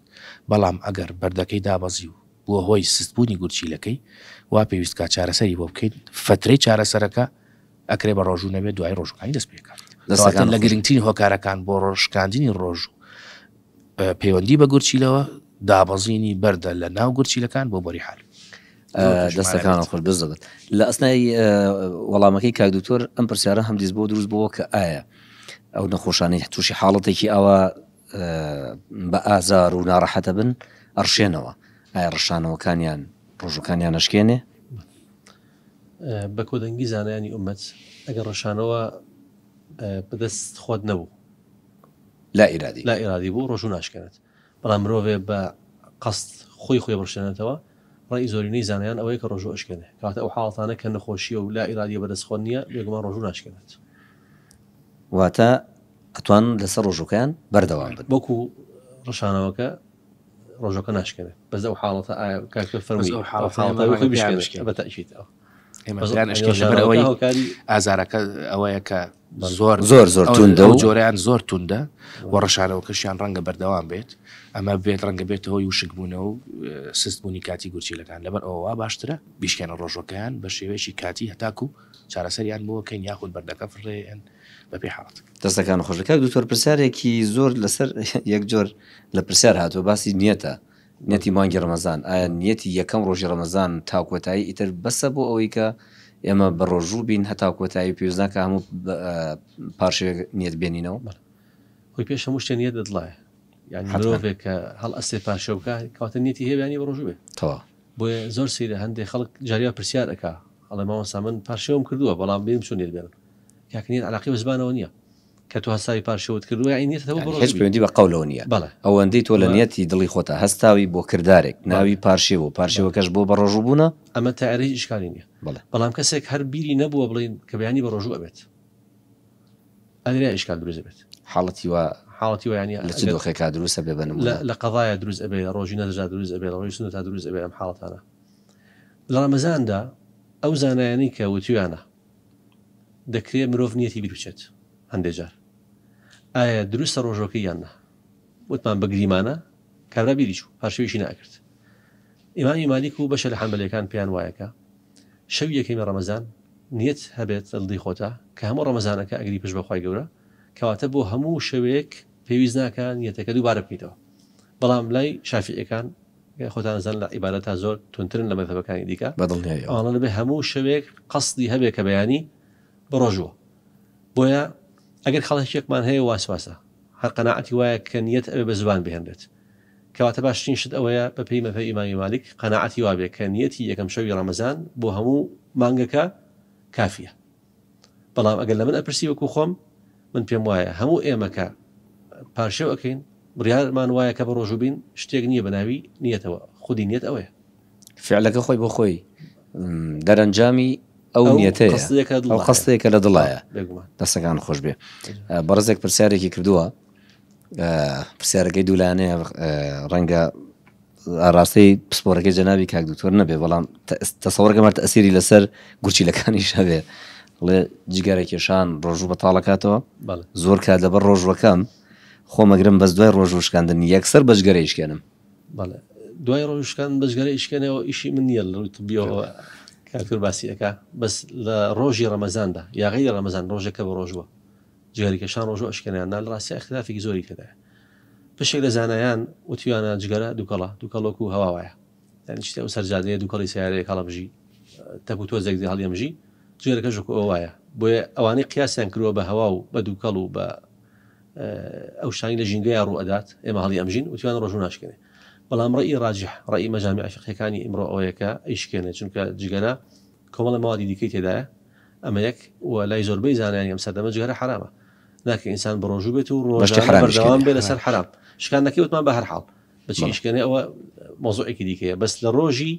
بەڵام ئەگەر بەردەکەی دابەزی و بووە هۆی سستبوونی گورچیلەکەی وا پێویستکە چارەسەری بۆ بکەیت فترەی چارەسەرەکە ئەکرێ بە ڕۆژوو نەبێت دوای ڕۆژەکانی دەست پێکات لە گرنگترین هۆکارەکان بۆ ڕۆژکاندنی ڕۆژ و پەیوەندی بە گورچیلەوە دابەزینی بەردە لە ناو گورچیلەکان بۆ بۆری حال دەستەکان خۆش بزدەبێت لە ئەسنای وەڵامەکەی کاک دکتۆر ئەم پرسیارە هەم دیست بۆ دروست بووە کە ئایا ئەو نەخۆشانەی تووشی حاڵەتێکی ئەوە بە ئازار و ناڕەحەتە بن ئەڕشێنەوە ئایا ڕشانەوەکانیان ڕۆژەکانیان نەشکێنێ بە کۆدەنگی زانایانی ئومەت ئەگەر ڕەشانەوە بەدەست خۆت نەبوو لا ئیرادی بوو ڕۆژوو ناشکێنێت بەڵام مرۆڤێ بە قەست خۆی بڕشێنێتەوە ڕای زۆرینەی زانایان ئەوەیە کە ڕۆژوو ئەشکێنێ کاتە ئەو حاڵەتانە کە نەخۆشیە و لا ئیرادیە بەدەستخۆن نییە بێگومان ڕۆژوو ناشکێنێت واتە ئەتوان لەسەر ڕۆژەکەیان بەردەوام بن وەکو ڕەشانەوەکە ڕۆژەکە ناشکێنێت بەس ئەو حاڵەتە ئایا کاکتۆر فەرمووی ئەو حاڵەتە بشکێنێت بەتەئکید ئەوە ئەوەی ئازارەکە ئەوەیە کە زۆر توندە و جۆرەیان زۆر توندە و ڕەشانەوەکەشیان ڕەنگە بەردەوام بێت ئەمە بێت ڕەنگە بێتەوە وشکبوونەوە و سستبوونی کاتی گورچیلەکان لەبەر ئەوە باشترە بیشکێنە ڕۆژەکەیان بە شێوەیەکی کاتی هەتاکو چارەسەریان بۆکەین یاخود بەردەکە فڕێن بەپێ حاڵەت دەستەکان خۆشەکە دوکتۆر پرسیارێکی زۆر لەسەر یەک جۆر لە پرسیار هاتووە باسی نیەتە نیەتی مانگی ڕەمەزان ئایا نیەتی یەکەم ڕۆژی ڕەمەزان تاکۆتایی ئیتر بەسە بۆ ئەوەی کە ئێمە بە ڕۆژوو بین هەتا کۆتایی پێویستناکە هەموو پارشێک نیەت بێنینەوە خۆی پێش هەموو شتێ نیەت دەدڵایە یعنی مرۆڤێک کە هەڵ ئەستێ پارشە بکە کەواتە نیەتی هەیە بە ڕۆژوو بێ بۆیە زۆر سەیرە هەندێک خەڵک جاریا پرسیار ئەکا هەڵێ مامۆستا من پارشەوەم کردووە بەڵام بێم چۆن نیەت بێنم یاکنیت علاقی بە زبانەوە نییە کە تۆ هەساری پارشەوت کردووە هیچ پەیوەندی بە قەولەوە نییە ئەوەندەی تۆ لە نیەتی دڵی خۆتە هەستاوی بۆ کردارێک ناوی پارشێوە پارشێوەکەش بۆ بە ڕۆژوو بوونە ئەمە تایارەی ئیشکالی نییە بەڵام کەسێک هەر بیری نەبووە بڵین کە بەیانی بە ڕۆژوو ئەبێت ئەدرا ئیشکال دروست بێت حاڵەتی وە ینی لە چ دۆخێکا دروستە بێ بنم لە قەضایە دروست ئەبێ ڕۆژی نەدەجا دروست ئەبێ ڕۆژی سنە تا دروست ئەبێ ئەم حاڵەتانە لە ڕەمەزاندا ئەو زانایانی کە وتویانە دەکرێت مرۆڤ نیەتی بیر بچێت هەندێک جار ئایا دروستە ڕۆژەکەی یاننا وتمان بەگریمانە کابرا بیری چوو پاشەویشی ناکرد ئیمامی مالیک و بەشە لە حەنبەلیەکان پێیان وایەکە شەو یەکەمی ڕەمەزان نیەت هەبێت لە دڵی خۆتە کە هەموو ڕەمەزانەکە ئەگری پشت بەخوای گەورە کەواتە بۆ هەموو شەوەیەک پێویست ناکە نیەتەکە دووبارە بکەیتەوە بەڵام لای شافعیەکان خۆتان زان لە عیبادەت تا زۆر تونترن لە مەذهبەکانی دیکە ئەوانە لەبێ هەموو شەوێک قەسدی هەبێ کە بەیانی بڕۆژووە بۆیە ئەگەر خەڵکێکمان هەیە واسواسە هەر قەناعەتی وایە کە نیەت ئەوێ بە زبان بهێنرێت کەواتە باشترین شت ئەوەیە بە پێی مەذهبی ئیمامی مالیک قەناعەتی وابێ کە نیەتی یەکەم شەوی ڕەمەزان بۆ هەموو مانگەکە کافیە بەڵام ئەگەر لە من ئەپرسی وەکو خۆم من پێم وایە هەموو ئێمەکە پارشێو ئەەکەین بڕیارمان وایە کە بە ڕۆژوو بین شتێک نییە بەناوی نیەتەوە خودی نیەت ئەوەیە فعلەکە خۆی بۆ خۆی دەرەنجامی ئەو نیەتەیە ئەو قەستەیەکە لە دڵایە دەستەکان خۆش بێ بەڕێزێک پرسیارێکی کردووە پرسیارەکەی دوولانەیە ڕەنگە ئاراستەی پسپۆرەکەی جەنابی کاک دکتۆر نەبێ بەڵام تەسەوڕەکەمان تەئسیری لەسەر گورچیلەکانی شەبێ بڵێ جگەرێکێشان ڕۆژوو بەتاڵەکاتەوە زۆر کات لەبەر ڕۆژوەکەم خۆمەگرم بەس دوای ڕۆژوشکاندن یەکسەر بەشگەرە ئیشکێنم دوای ڕۆژشکان بەشگەرە ئیشکێنەوە ئیشی من نییە لە ڕووی تبیەوە کاکتۆر باسیەکە بەس لە ڕۆژی ڕەمەزاندا یاغی لە ڕەمەزان ڕۆژەکە بە ڕۆژوە جگەرێکێشان ڕۆژوە ئەشکێنیان نا لە ڕاستی اختلافێکی زۆری تێدایە پشێک لە زانایان وتیوانە جگەرە دووکەڵۆک و هەوا وایە یعنی شتێ و سەرجادەیە دووکەڵی سیارەیە کاڵە بژی تەک و تۆزێک هەڵیەمژی جگەرەکەش ئەوە وایە بۆیە ئەوانەی قیاسیان کردووە بە هەوا و بە دووکەڵ و بە ئەو شانی لە ژینگەیە ڕوو ئەدات ئێمە هەڵی ئەمژین وتیوان ڕۆژوو ناشکێنێ بەڵام ڕێی ڕاجح ڕێی مەجامیع فقهیەکانی ئیمڕۆ ئەوەیەکە ئیشکێنێ چونکە جگەرە کۆمەڵە ماوەی دیکەی تێدایە ئەمە یەک و لای زۆربەی زانایان ئەم سەردەمە جگەرە حرامە ناکە ئینسان بە ڕۆژوو بێت و ڕۆژانە بەردەوام بێ لەسەر حرام شکان نەکەوتمان بە هەر حاڵ بچی ئیشکێنێ ئەوە مۆزوعێکی دیکەیە بەس لە ڕۆژی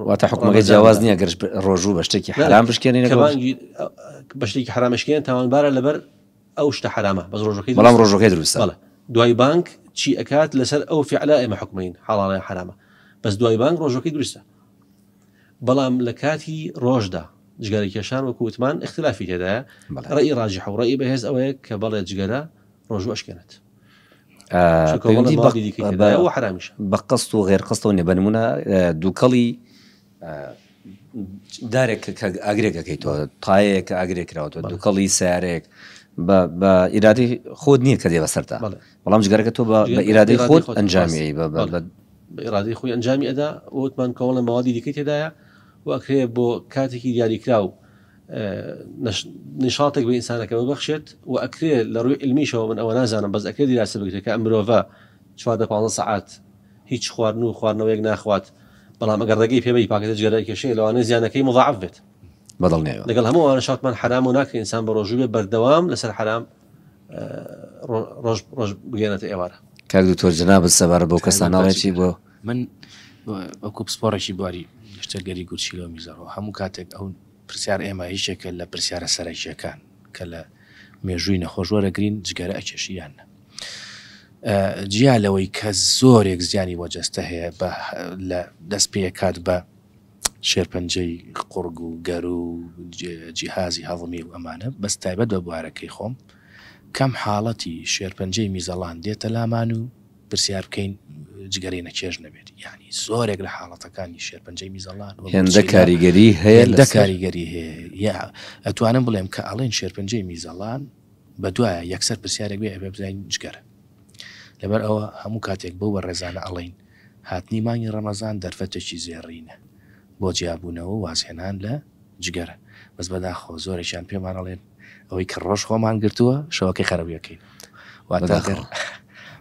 واتە حکومەکەی جیاواز نییە گەر ڕۆژوو بە شتێکی حرام بشکێنین بە شتێکی حرامشکێن تاوانبارە لەبەر ئەو شتە حرامە بەس ڕۆژەکەی بەڵام ڕۆژەکەی دروستە دوای بانک چی ئەکات لەسەر ئەو فعلا ئێمە حکومین حاڵاڵی حرامە بەس دوای بانک ڕۆژەکەی دروستە بەڵام لە کاتی ڕۆژدا جگەرە کێشان وەکو وتمان اختلافی تێدایە ڕێی ڕاجح و ڕێی بەهێز ئەوەیە کە بەڵێ جگەرە ڕۆژوو ئەشکێنێت حرامیش بە قەست و غێر قەستەوە نێ بەنمونە دووکەڵی دارێک کە ئاگرێکەکەیتەوە تایەک کە ئاگرێکراوەوە دووکەڵی سیارێک بە ئیرادی خۆت نییە کە دێ بەسەرتا بەڵام جگەرەکە تۆ بە ئیرادەی خۆت ئەنجامی بە ئیرادەی خۆی ئەنجامی ئەدا وتمان کەوڵە ماوەدی دیکەی تێدایە وەکرێ بۆ کاتێکی دیاریکرا و نیشاتێک بە ئینسانەکە ببەخشێت و ئەکرێ لە ڕووی علمیشەوە من ئەوە نازانم بەس ئەکرێ دیراسە بگرێت کە ئەم مرۆڤە 4-15 ساعات هیچ خواردن و خواردنەوەیەک ناخوات بەڵام ئەگەر ڕێگەی پێبەی پاکەتە جگەرەی کێشەیە لەوانە زیانەکەی مضاعف بێت بەدڵنیەوە لەگەڵ هەموو ئەوانە شاتمان حرام و ناکرێت ئینسان بە ڕۆژوو بێ بەردەوام لەسەر حرام ڕۆژ بگەێنێتە ئێوارە کاک دکتۆر جەناب سەبارە بۆ کەساناڵێکی بۆ من وەکو پسپۆڕێکی بواری شتەرگەری گورچیلۆ میزەڕەوە هەموو کاتێک ئەو پرسیار ئێمە هیچێکە لە پرسیارە سەرەکیەکان کە لە مێژووی نەخۆشوەرەگرین جگەرە ئەکێشییانە جیا لەوەی کە زۆرێک زیانی وەجەستە هەیە لە دەست پێ کات بە شێرپەنجەی قورگ و گەر و جیهازی هەڵمی و ئەمانە بەس تایبەت بە بوارەکەی خۆم کەم حاڵەتی شێرپەنجەی میزەڵان دێتە لامان و پرسیار بکەین جگەری نەکێش نەبێت یعنی زۆرێک لە حاڵەتەکانی شێرپەنجەی میزەڵان هێندە کاریگەری هەیە هێندە کاریگەری هەیە ئەتوانم بڵێم کە ئەڵێن شێرپەنجەی میزەڵان بە دوایە یەکسەر پرسیارێک بێ ئەبێ بزانین جگەرە لەبەر ئەوە هەموو کاتێک بەو بە ڕێزانە ئەڵێن هاتنی مانگی ڕەمەزان دەرفەتێکی زێڕینە بۆ جیابوونەوە وازهێنان لە جگەرە بەس بەداخۆ زۆرێکیان پێمان ئەڵێن ئەوەی کە ڕۆژ خۆمان گرتووە شەوەکەی خەرەبیەکەین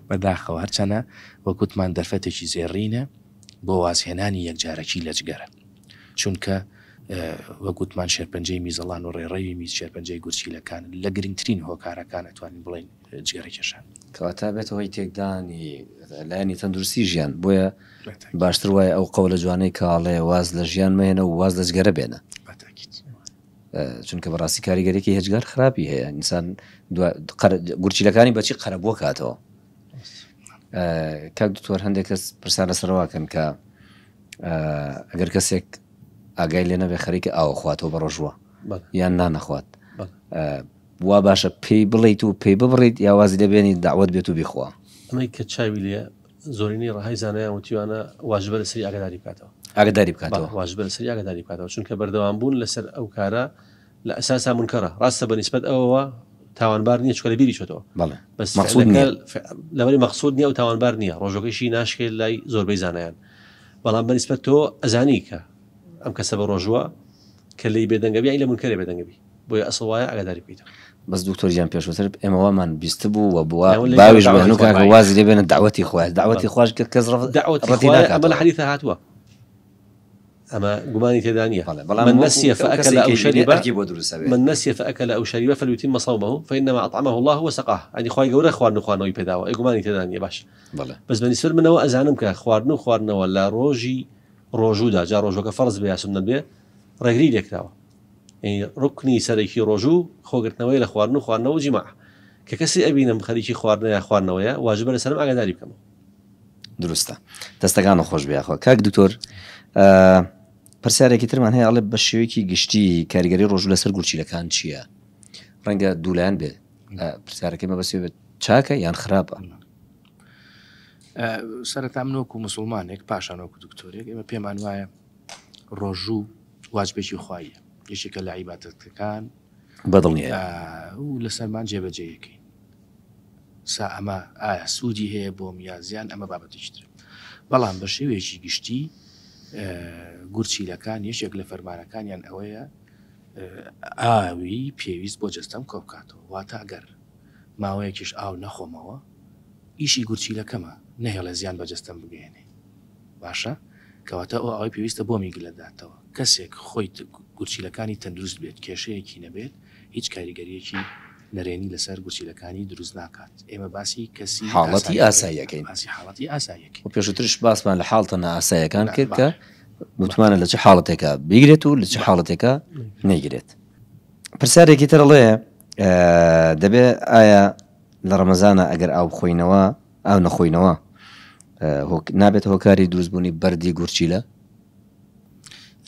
بەداخەوە هەرچەنە وەکوتمان دەرفەتێکی زێڕینە بۆ وازهێنانی یەکجارەکی لە جگەرە چونکە وەگوتمان شێرپەنجەی میزەڵان و ڕێڕەوی میز شێرپەنجەی گورچیلەکان لە گرنگترین هۆکارەکان ئەتوانین بڵێن جگەرە کێشان کەواتە بێت هۆی تێکدانی لایەنی تەندروستی ژیان بۆیە باشتر وایە ئەو قەولە جوانەی کاڵێ واز لە ژیان مەهێنە و واز لە جگەرە بێنە چونکە بەڕاستی کاریگەرێکی هێچگار خراپی هەیە ئینسان گورچیلەکانی بەچی قەرەبووە کاتەوە کاک دکتۆر هەندێک کەس پرسیار لەسەرواکەن کە ئەگەر کەسێک ئاگای لێ نەبێ خەریکە ئاوە خواتەوە بە ڕۆژووە یان نانەخوات وا باشە پێی بڵیت و پێی ببڕیت یاوازی دەبێنی داوت بێت و بیخوا ئەمەی کە چاوی لێ زۆرینی ڕەهای زانایان وتیوانە واژبە لەسەری ئاگاداری بکاتەوە ئاگاداری بکاتەوە واژبە لەسەری ئاگاداری بکاتەوە چونکە بەردەوام بوون لەسەر ئەو کارە لە ئەساسا منکەڕە ڕاستە بەنسبەت ئەوەوە تاوانبار نییە چکە لە بیری چۆتەوە بەس مەقصود نییە لەوەی مەقصود نییە و تاوانبار نییە ڕۆژەکەیشی ناشکێت لای زۆربەی زانایان بەڵام بەنسبەت تۆ ئەزانی کە ئەم کەسە بە ڕۆژووە کە لی بێدەنگەبی لە منکەرێ بێدەنگەبی بۆیە ئەسڵ وایە ئاگاداری بکەیتەوە بەس دکتۆریان پێشوەتر ئێمەوامان بیست بوو و بووە باویش بێن و کاکە وازی لێبێنە داوەتی خوای داوەتی خوش کە کەس ڕەتی ناکات ئەمە لە حەدیثە هاتووە ئەمە گومانی تێدا نییە من نسي فأكل أو شرب من نسي فأكل أو شرب فليتم صومه فإنما أطعمه الله وسقاه يعني خواي گەورە خواردنەوەی پێداوە گومانی تێدا نییە باش بەس بەنسبەت منەوە ئەزانم کە خواردنەوە لە ڕۆژی ڕۆژوودا جا ڕۆژەکە فەرز بێ یا سونەت بێ ڕێگری لێکراوە ڕوکنی سەرەکی ڕۆژوو خۆگرتنەوەی لە خواردنەوە و جیماع کە کەسی ئەبینم خەریکی خواردنە یا خواردنەوەیە واجبە لەسەرم ئاگاداری بکەمەوە دروستە دەستەکانە خۆش بیاخۆ کاک دکتۆر پرسیارێکی ترمان هەیە ئەڵێ بە شێوەیەکی گشتی کاریگەری ڕۆژوو لەسەر گورچیلەکان چییە ڕەنگە دوولایەن بێ پرسیارەکەی مەبەستی بێت چاکە یان خراپە سەرەتا منۆکو مسلمانێک پاشانۆکو دکتۆرێک ئێمە پێمان وایە ڕۆژوو واجبێکی خوایە یەکێکە لە عیبادەتەکان بەدڵنیە و لەسەرمان جێبەجێیەکەین سا ئەمە ئایا سوودی هەیە بۆ میازیان ئەمە بابەتیشتر بەڵام بە شێوەیەکی گشتی گورچیلەکان یەکێک لە فەرمانەکانیان ئەوەیە ئاوی پێویست بۆ جەستەم کۆبکاتەوە واتە ئەگەر ماوەیەکیش ئاو نەخۆمەوە ئیشی گورچیلەکەمە نەهێڵە زیان بە جەستەم بگەێنێ باشە کەواتە ئەو ئەوەی پێویستە بۆ میگلەداتەوە کەسێک خۆی گورچیلەکانی تەندروست بێت کێشەیەکی نەبێت هیچ کاریگەریەکی نەرێنی لەسەر گورچیلەکانی دروست ناکات ئێمە باسی کەسی حاڵەتی ئاساییەکەین حاڵەتی ئاساییەکە و پێشترش باسمان لە حاڵتە ئاساییەکان کرد کە متمانە لە چه حاڵەتێکە بیگرێت و لە چه حاڵەتێکە نەیگرێت پرسیارێکی ترڵێ دەبێ ئایا لە ڕەمەزانە ئەگەر ئاو بخۆینەوە ئاو نەخۆینەوە نابێت هۆکاری دروستبوونی بەردی گورچیلە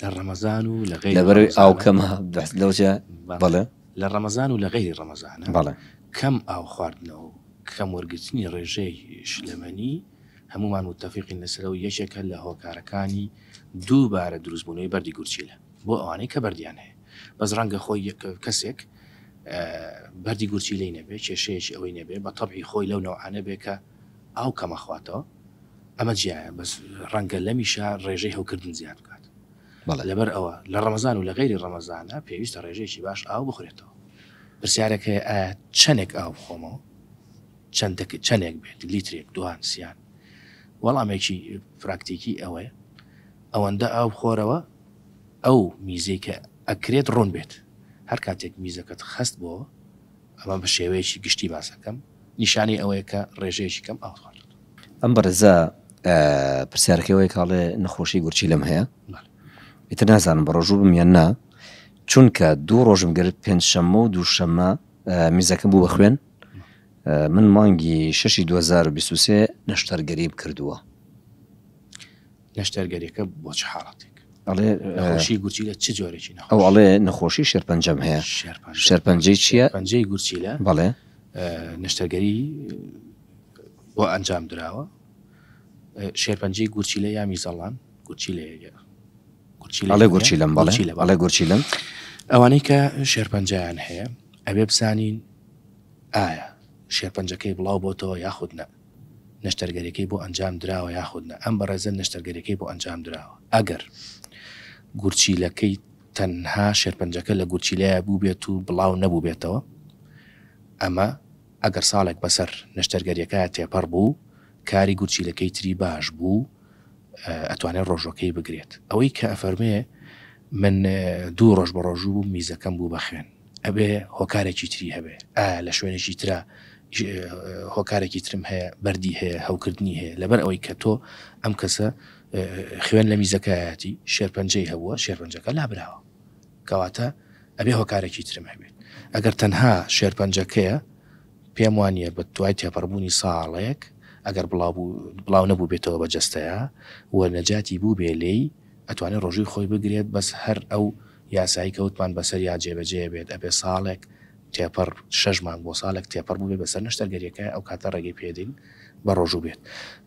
لە ڕەمەزان و لە غەیری لەبەر ئاو ڕەمەزانە. کەمە لەوجە بەڵێ لە ڕەمەزان و لە غەیری ڕەمەزانە بەڵێ کەم ئاو خواردنەوە کەم وەرگرتنی ڕێژەی شلەمەنی هەمومان متتەفقین لەسەرەوە یەکێکە لە هۆکارەکانی دووبارە دروستبوونەوەی بەردی گورچیلە بۆ ئەوانەی کە بەردیان هەیە بەس ڕەنگە خۆی کەسێک بەردی گورچیلەی نەبێ کێشەیەکی ئەوەی نەبێ بە تەبعی خۆی لەو نەوعانە بێ کە ئاو کەمە خواتەوە ئەمە جیایە بەس ڕەنگە لەمیشە ڕێژەی هەوکردن زیاد بکات لەبەر ئەوە لە ڕەمەزان و لە غەیری ڕەمەزانە پێویستە ڕێژەیەکی باش ئاو بخورێتەوە پرسیارەکە چەندێک ئاو بخۆمەوە چەندێک بێت لیترێک دوان سیان وەڵامێکی پراکتیکی ئەوەیە ئەوەندە ئاو بخۆرەوە ئەو میزەی کە ئەکرێت ڕوون بێت هەر کاتێک میزەکەت خست بۆ ئەمە بە شێوەیەکی گشتی باسەکەم نیشانی ئەوەیە کە ڕێژەیەکی کەم ئاو خوارد ئەم بەرزە پرسیارەکەی کاڵێ نەخۆشی گورچی لەم هەیە ئیتر نازانم بە ڕۆژوو بم یان نا چونکە دوو ڕۆژم گرت پێنجشەممە و دووشەممە میزەکەم بوو بە خوێن من مانگی 6 2023 نەشتەرگەریم کردووە نەشتەرگەریەکە بۆ چ حاڵەتێک ئەڵێ نەخۆشی گورچیلە چ جۆرێکی ئەو ئەڵێ نەخۆشی شێرپەنجەم هەیە شێرپەنجەی چییە پەنجەی گورچیلە بەڵێ نەشتەرگەری بۆ ئەنجام درراوە شێرپەنجەی گورچیلە یا میزەڵان گورچیلەیە ئەڵێ گورچیلەم بەڵێ گورچیلەم ئەوانەی کە شێرپەنجیان هەیە ئەبێ بزانین ئایا شێرپەنجەکەی بڵاو بۆتەوە یاخود نە نەشتەرگەریەکەی بۆ ئەنجام درراوە یاخود نە ئەم بەڕێزە نەشتەرگەریەکەی بۆ ئەنجام درراوە ئەگەر گورچیلەکەی تەنها شێرپەنجەکە لە گورچیلەیە بوو بێت و بڵاو نەبوو بێتەوە ئەمە ئەگەر ساڵێک بەسەر نەشتەرگەریەکە تێپەڕ بوو کاری گورچیلەکەی تری باش بوو ئەتوانێت ڕۆژەکەی بگرێت ئەوەی کە ئەفەرمێ من 2 ڕۆژ بە ڕۆژوو بوو میزەکەم بوو بە خوێن ئەبێ هۆکارێکی تری هەبێ لە شوێنێکی ترا هۆکارێکی ترم هەیە بەردی هەیە هەوکردنی هەیە لەبەر ئەوەی کە تۆ ئەم کەسە خوێن لە میزەکەیەتی شێرپەنجەی هەبووە شێرپەنجەکە لابراوە کەواتە ئەبێ هۆکارێکی ترم هەبێت ئەگەر تەنها شێرپەنجەکەیە پێم وانە بە دوای تێپەڕبوونی ساڵێک ئەگەر بڵاو نەبوو بێتەوە بە جەستەیە وە نەجاتی بوو بێ لێی ئەتوانێت ڕۆژوی خۆی بگرێت بەس هەر ئەو یاسایی کەوتمان بەسەر یا جێبەجێ بێت ئەبێ ساڵێک تێپەڕ 6 مانگ بۆ ساڵێک تێپەڕ بوو بێ بەسەر نەشتەرگەریەکە ئەو کاتە ڕێگەی پێدین بە ڕۆژوو بێت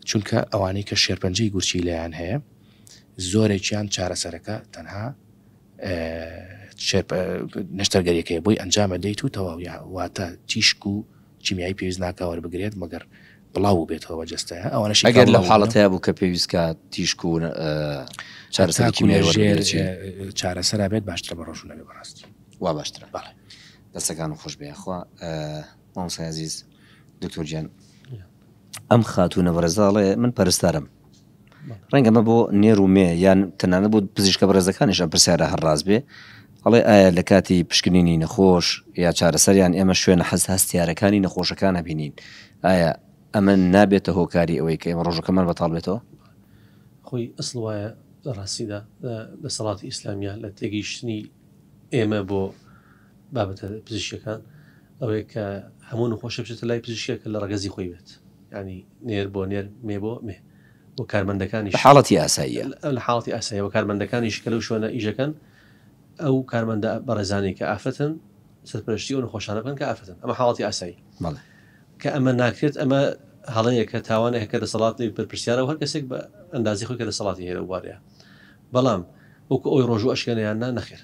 چونکە ئەوانەی کە شێرپەنجەی گورچیلەیان هەیە زۆرێکیان چارەسەرەکە تەنها نەشتەرگەریەکەی بۆی ئەنجامە دەیت و تەواو واتە تیشک و چیمیایی پێویست ناکە وەربگرێت مەگەر بڵاو بێتەوە جەستەیە ئەوانەش ئەگەر لەو حاڵەتەیە بوو کە پێویستکە تیشک و چارەسەر چارەسەرا بێت باشترە بە ڕۆژوو نەبێ بەڕاستی وا باشترە دەستەکان و خۆش بێخوا مامۆسای عەزیز دکتۆر گیان ئەم خاتوونە بەڕێزاڵێ من پەرستارم ڕەنگە ئەمە بۆ نێر و مێ یان تەنانە بۆ پزیشکە بەڕێزەکانیش ئەم پرسیارە هەرڕاست بێ ئەڵێ ئایا لە کاتی پشکنینی نەخۆش یا چارەسەریان ئێمە شوێنە هەستیارەکانی نەخۆشەکانە بینین ئایا ئەمە نابێتە هۆکاری ئەوەی کە ئێمە ڕۆژەکەمان بەتاڵ بێتەوە خۆی ئەسڵ وایە ڕاستیدا لە سەڵاتی ئیسلامیە لە تێگەیشتنی ئێمە بۆ بابەتە پزیشکەکان ئەوەیە کە هەموو نەخۆشە بچێتە لای پزیشکێکە لە ڕەگەزی خۆی بێت ینی نێر بۆ نێر مێ بۆ مێ بۆ کارمەندەکانی حاڵەتی ئاساییە لە حاڵەتی ئاسایی و کارمەندەکانیش کە لەو شوێنە ئیژەکەن ئەو کارمەندە بەڕێزانی کە ئافەتن سەرپەرشتی و نەخۆشانە بن کە ئافەتن ئەمە حاڵەتی ئاسایی کە ئەمە ناکرێت ئەمە هەڵەیە کە تاوانە هەکە دەسەڵاتی پرسیارە و هەر کەسێک بە ئەندازی خۆی کە دەسەڵاتی هەیە لەو بارەیە بەڵام وەکو ئەوی ڕۆژوو ئەشکێنەیاننا نەخێر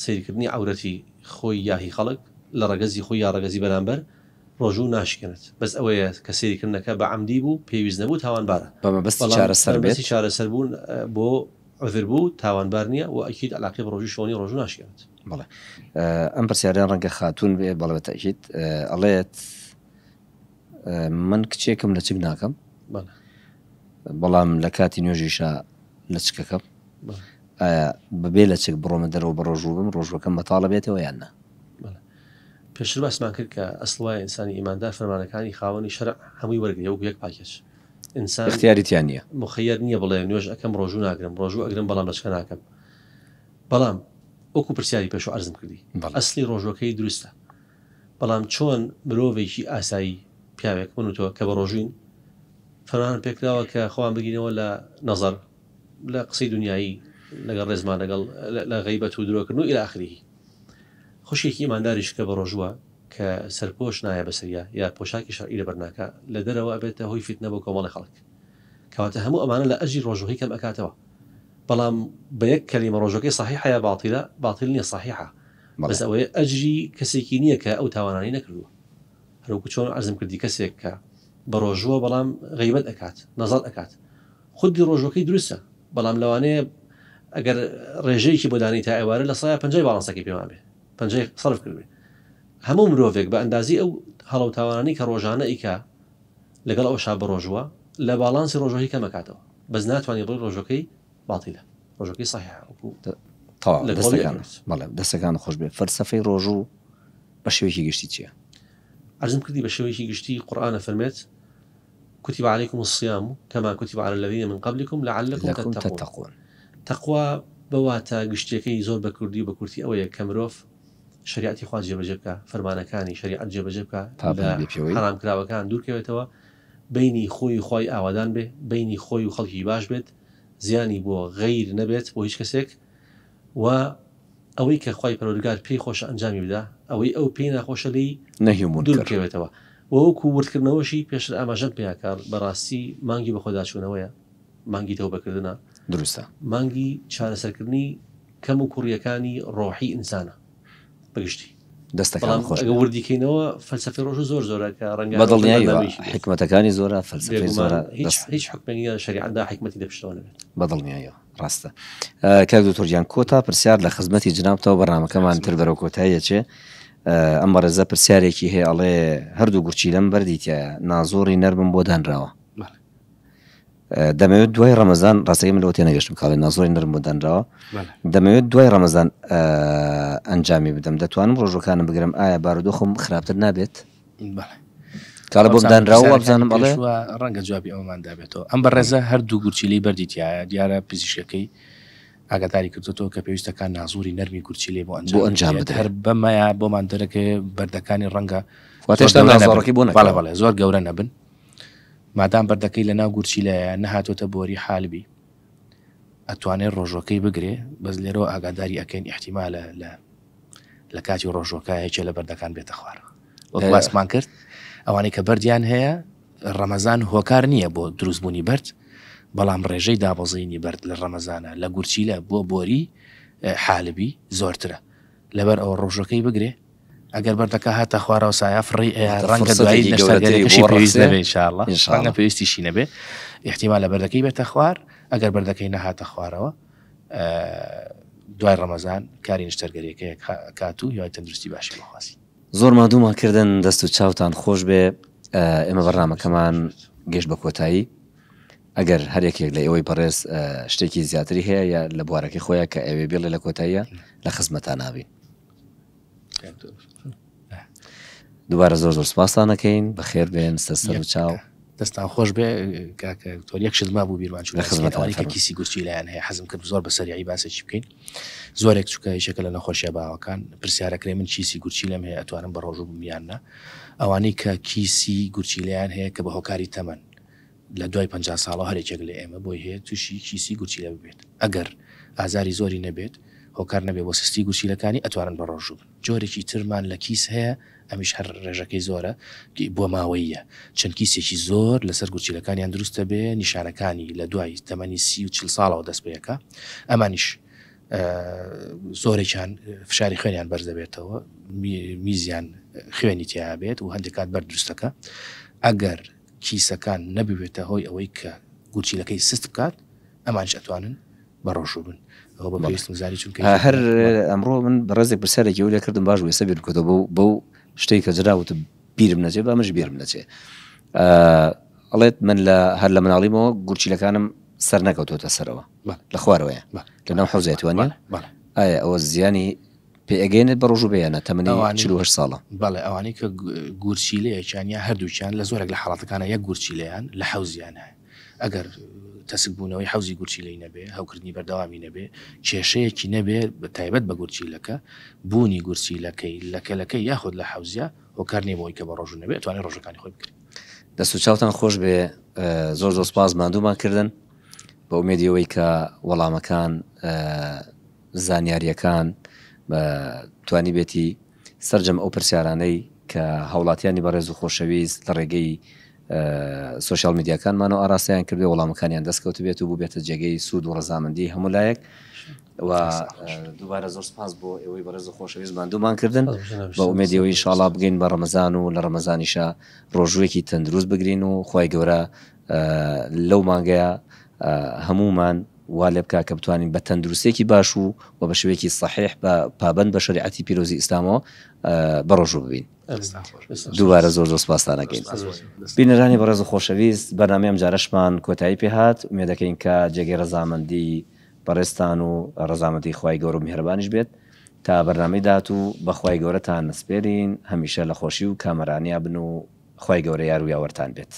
سیرکردنی عورەتی خۆی یاهی خەڵک لە ڕەگەزی خۆی یا ڕەگەزی بەرامبەر ڕۆژوو ناشکێنێت بەس ئەوەیە کە سیرکردنەکە بە عەمدی بوو پێویست نەبوو تاوانبارە بەمەبەستی چارەسەر بێت چارەسەر بوون بۆ عذر بوو تاوانبار نییە و ئەکید علاقی بە ڕۆژی شۆنی ڕۆژوو ناشکێنێت بەڵێ ئەم پرسیاریان ڕەنگە خاتون بێ بەڵێ تەکید ئەڵێت من کچێکم لە چک ناکەم بەڵام لە کاتی نوێژیشە لە چکەکەم ئایا بەبێ لە چک بڕۆمە دەرەوە بە ڕۆژوو بم ڕۆژوەکەم بەتاڵە بێتەوە یان نا پێشتر باسمان کرد کە ئەسڵوای ئینسانی ئیماندار فەرمانەکانی خاوەنی شەرع هەمووی وەرگێ و یەک پاکێش ئینسان اختیاریتیان نییە مخەیر نییە بڵێ نوێژ ئەەکەم ڕۆژوو ناگرم ڕۆژوو ئەگرم بەڵام لەچکە ناکەم بەڵام وەکو پرسیاری پێشوە ئەرزم کردی ئەسلی ڕۆژوەکەی دروستە بەڵام چۆن مرۆڤێکی ئاسایی پیاوێک من و تۆ کە بە ڕۆژوین فەرمان پێکراوە کە خۆیان بگینەوە لە نەزەر لە قسەی دنیایی لەگەڵ ڕێزمان لەگەڵ لە غیبەت و درۆکردن و إلى آخره. خوشێکی ئیمانداریش کە بەڕۆژووە کە سەرپۆش نایە بەسەریا یا پۆشاکی شەرعی لەبەرناکە لە دەرەوە ئەبێتە هۆی فیتنە بۆ کۆمەڵی خەڵک کەواتە هەموو ئەمانە لە ئەجری ڕۆژوەکەی کەم ئەکاتەوە بەڵام بە یەک کەلیمە ڕۆژەکەی صحیحە یا باطل نییە صحیحە بەس ئەوەیە ئەجری کەسێکی نییە کە ئەو تاوانانی نەکردووە هەروکو چۆن عەرزم کردی کەسێک کە بە ڕۆژووە بەڵام غیبەت ئەکات نەزەڵ ئەکات خودی ڕۆژەکەی دروستە بەڵام لەوانەیە ئەگەر ڕێژەیەکی بۆ دانی تا ئێوارە لە سایە پەنجەی باڵانسەکەی پێمان بێ پەنجەی سەرف کردبێ هەموو مرۆڤێک بە ئەندازی ئەو هەڵەو تاوانانی کە ڕۆژانە ئیکا لەگەڵ ئەو شا بە ڕۆژووە لە باڵانسی ڕۆژەکەی کەمەکاتەوە بەس ناتوانانی بڵی ڕۆژەکەی باتیلە ڕۆژەکەی صحیحە دەستەکان خۆش بێ فەلسەفەی ڕۆژوو بە شێوەیەکی گشتی چییە؟ عەرزم کردی بە شێوەیەکی گشتی قورئانە فەرمێت كتب عليكم الصيام كما كتب على الذين من قبلكم لعلكم تتقون تقوى بواتا گشتیەکەی زۆر بە کوردی بە کورتی ئەوەیە کە مرۆڤ شریعەتی خوا جێبەجێ بکە فەرمانەکانی شریعەت جێبەجێ بکە حرام کراوەکان دوورکەوێتەوە بینی خۆی خۆی ئاوادان بێ بینی خۆی و خەڵکی باش بێت زیانی بۆ غەیر نەبێت بۆ هیچ کەسێک و ئەوەی کە خوای پەروەردگار پێی خۆشە ئەنجامی بدە ئەوەی ئەو پێی ناخۆشە لی دوورکەوێتەوە وەکو وردکردنەوەشی پێشتر ئاماژەم پێیاکار بەڕاستی مانگی بە خۆداچوونەوەیە مانگی تەوبەکردنە دروستە مانگی چارەسەرکردنی کەم و کوڕیەکانی ڕۆحی ئینسانە بەگشتی دەستەکان خۆش وردیکەینەوە فەلسەفەی ڕۆژ زۆر زۆرە کە ڕەنگە بەدڵنیایی حکمەتەکانی زۆرە فەلسەفەی زۆرە هیچ حکمێنی شریعەتدا حکمەتی دەپشتەوە نەبێت بەدڵنیاییەوە ڕاستە کاک دکتۆر کۆتا پرسیار لە خزمەتی جنابتەوە بەڕامەکەمان تر بەرەو کۆتاییەکێ ئەم بەڕێزە پرسیارێکی هەیە ئەڵێ هەردوو گورچی لەم بەردیتیایە نازۆڕی نەرمم بۆ دانراوە دەمەوێت دوای ڕەمەزان ڕاستەکەی من لەوە تێنەگەشتم کاڵێ نازۆری نەرم بۆ دانراوە دەمەوێت دوای ڕەمەزان ئەنجامی بدەم دەتوانم ڕۆژەکانم بگرم ئایا بارودۆخم خراپتر نابێت کاڵە بۆم دانراوە بزانم ئەڵێ ڕەنگە جوابی ئەومان دابێتەوە ئەم بەڕێزە هەردوو گورچیلەی بەردیتیایە دیارە پزیشکەکەی ئاگاداری کردوەوە کە پێویستەکان نازوری نەرمی گورچیلێ بۆ ئەنجام بدرێت هەر بەمایە بۆمان دەرەکە بەردەکانی ڕەنگە بەڵێ زۆر گەورە نەبن مادام بەردەکەی لە ناو گورچیلەیە نەهاتۆتە بۆری حالبی ئەتوانێت ڕۆژۆکەی بگرێ بەس لێرەوە ئاگاداری ئەەکەین احتیمالە لە کاتی ڕۆژۆکە هیچە لە بەردەکان بێتە خوارە وەکواسمان کرد ئەوانەی کە بەردیان هەیە ڕەمەزان هۆکار نییە بۆ دروستبوونی بەرد بەڵام ڕێژەی دابەزینی بەرد لە ڕەمەزانە لە گورچیلە بۆ بۆری حالبی زۆرترە لەبەر ئەوە ڕۆژەکەی بگرێ ئەگەر بەردەکە هاتە خوارەوە سایە فڕی ڕەنگە دوایی نەشتەرگەرێکشی پێویست نەبێ ئینشاءالله ڕەنگە پێویستیشی نەبێ احتیمال لە بەردەکەی بێتە خوار ئەگەر بەردەکەی نەهاتە خوارەوە دوای ڕەمەزان کاری نیشتەرگەریەکەی کات و یای تەندروستی باشی بخواسی زۆر مادوومان کردن دەست و چاوتان خۆش بێ ئێمە بەڕامەکەمان گەشت بە کۆتایی ئەگەر هەرێکێک لە ئەوەی بەڕێز شتێکی زیاتری هەیە یا لە بوارەکەی خۆیان کە ئەوێ بێڵێ لە کۆتاییە لە خزمەتان نابین دووبارە زۆر زۆر سپاسانەکەین بەخێر بێن سەر و چاو دەستان خۆش بێ تۆر یەک شت مابوو بیرمان چوو لە خزمەتەوەی کە کیسی گورچی لایەن هەیە حەزم کرد زۆر بەسەریعی باسێکی بکەین زۆرێک چووکە هیچەکە لە نەخۆشیە باوەکان پرسیارەکرێ من کیسی گورچی لەم هەیە ئەتوانم بە ڕۆژوو بمیانە ئەوانەی کە کیسی گورچی لایەن هەیە کە بە هۆکاری تەمەن لە دوای 50 ساڵە هەرێکێک لە ئێمە بۆی هەیە تووشی کیسی گورچی لە ببێت ئەگەر ئازاری زۆری نەبێت هۆکار نەبێت بۆ سستی گورچیلەکانی ئەتوانن بە ڕۆژوو بن جۆرێکی ترمان لە کیس هەیە ئەمیش هەر ڕێژەکەی زۆرە بۆ ماوەیە چەند کیسێکی زۆر لەسەر گورچیلەکانیان دروستە بێ نیشانەکانی لە دوای تەمەنی 30 ساڵەوە دەست پێەکە ئەمانیش زۆرێکیان فشاری خوێنیان بەرز دەبێتەوە میزیان خوێنی تیا بێت و هەندێک کات بەر دروستەکە ئەگەر کیسەکان نەبوێتە هۆی ئەوەی کە گورچیلەکەی سست بکات ئەمانش ئەتوانن بە ڕۆژوو بن هەر ئەمڕۆ من بەڕێزێک پرسیارێکی ئەو لێ کردم باش وێسە بیر بکەوە بەو شتێک کە جراوت بیرم نەچێت بەمەش بیرم نەچێت ئەڵێت من هەر لە مناڵیمەوە گورچیلەکانم سەر نەکەوتۆتە سەرەوە لە خوارەوەیە لە ناو حەوزێتوانە ئایا ئەوە زیانی پێگەێنێت بە ڕۆژوو بەیانە تەمەنی 48 ساڵە بەڵێ ئەوانەی کە گورچیلەیەکیانیا هەردووچیان لە زۆرێک لە حاڵاتەکانە یەک گورچیلەیان لە حەوزیان هەیە ئەگەر تەسک بوونەوەی حەوزی گورچیلەی نەبێ هەوکردنی بەردەوامی نەبێ کێشەیەکی نەبێ بە تایبەت بە گورچیلەکە بوونی گورچیلەکەی لەکەلەکەی یاخود لە حەوزیا هۆکار نیە بۆی کە بە ڕۆژوو نەبێت توانێت ڕۆژەکانی خۆی بکرێت دەست و چاوتان خۆش بێ زۆر زۆر سپاس مادوومان کردن بە ئومێدیەوەی کە وەڵامەکان زانیاریەکان توانی بێتی سەرجەم ئەو پرسیارانەی کە هاوڵاتیانی بەڕێز و خۆشەویست لە ڕێگەی سوۆشیال میدیاکانمانەوە ئاراستیان کردێ وەڵامەکانیان دەستکەوت بێت و بوو بێتە جێگەی سوود و ڕەزامەندی هەموو لایەک و دووبارە زۆر سپاس بۆ ئێوەی بەڕێز و خۆشەویست ماندوومان کردن بە ئومێدیەوەی ئینشاڵڵا بگەین بە ڕەمەزان و لە ڕەمەزانیشە ڕۆژوێکی تەندروست بگرین و خوای گەورە لەو مانگەیە هەمومان وا لێ بکا کە بتوانین بە تەندروستێکی باش و بە شێوەیەکی صحیح بە پابەند بە شریعەتی پیرۆزی ئیسلامەوە بەڕۆژوو ببین. دووبارە زۆر زۆر سپاسانەکەین. بینەرانی بەڕێز و خۆشەویست بەرنامەی ئەم جارەشمان کۆتایی پێهات ومێ دەکەین کە جێگەی ڕەزامەندی بەڕێستان و ڕەزامەندی خوای گەورە و میهرەبانیش بێت تا بەرنامەی داهات و بە خوای گەورەتان نسپێرین هەمیشە لە خۆشی و کامەرانیا بن و خوای گەورە یار و یاوەرتان بێت.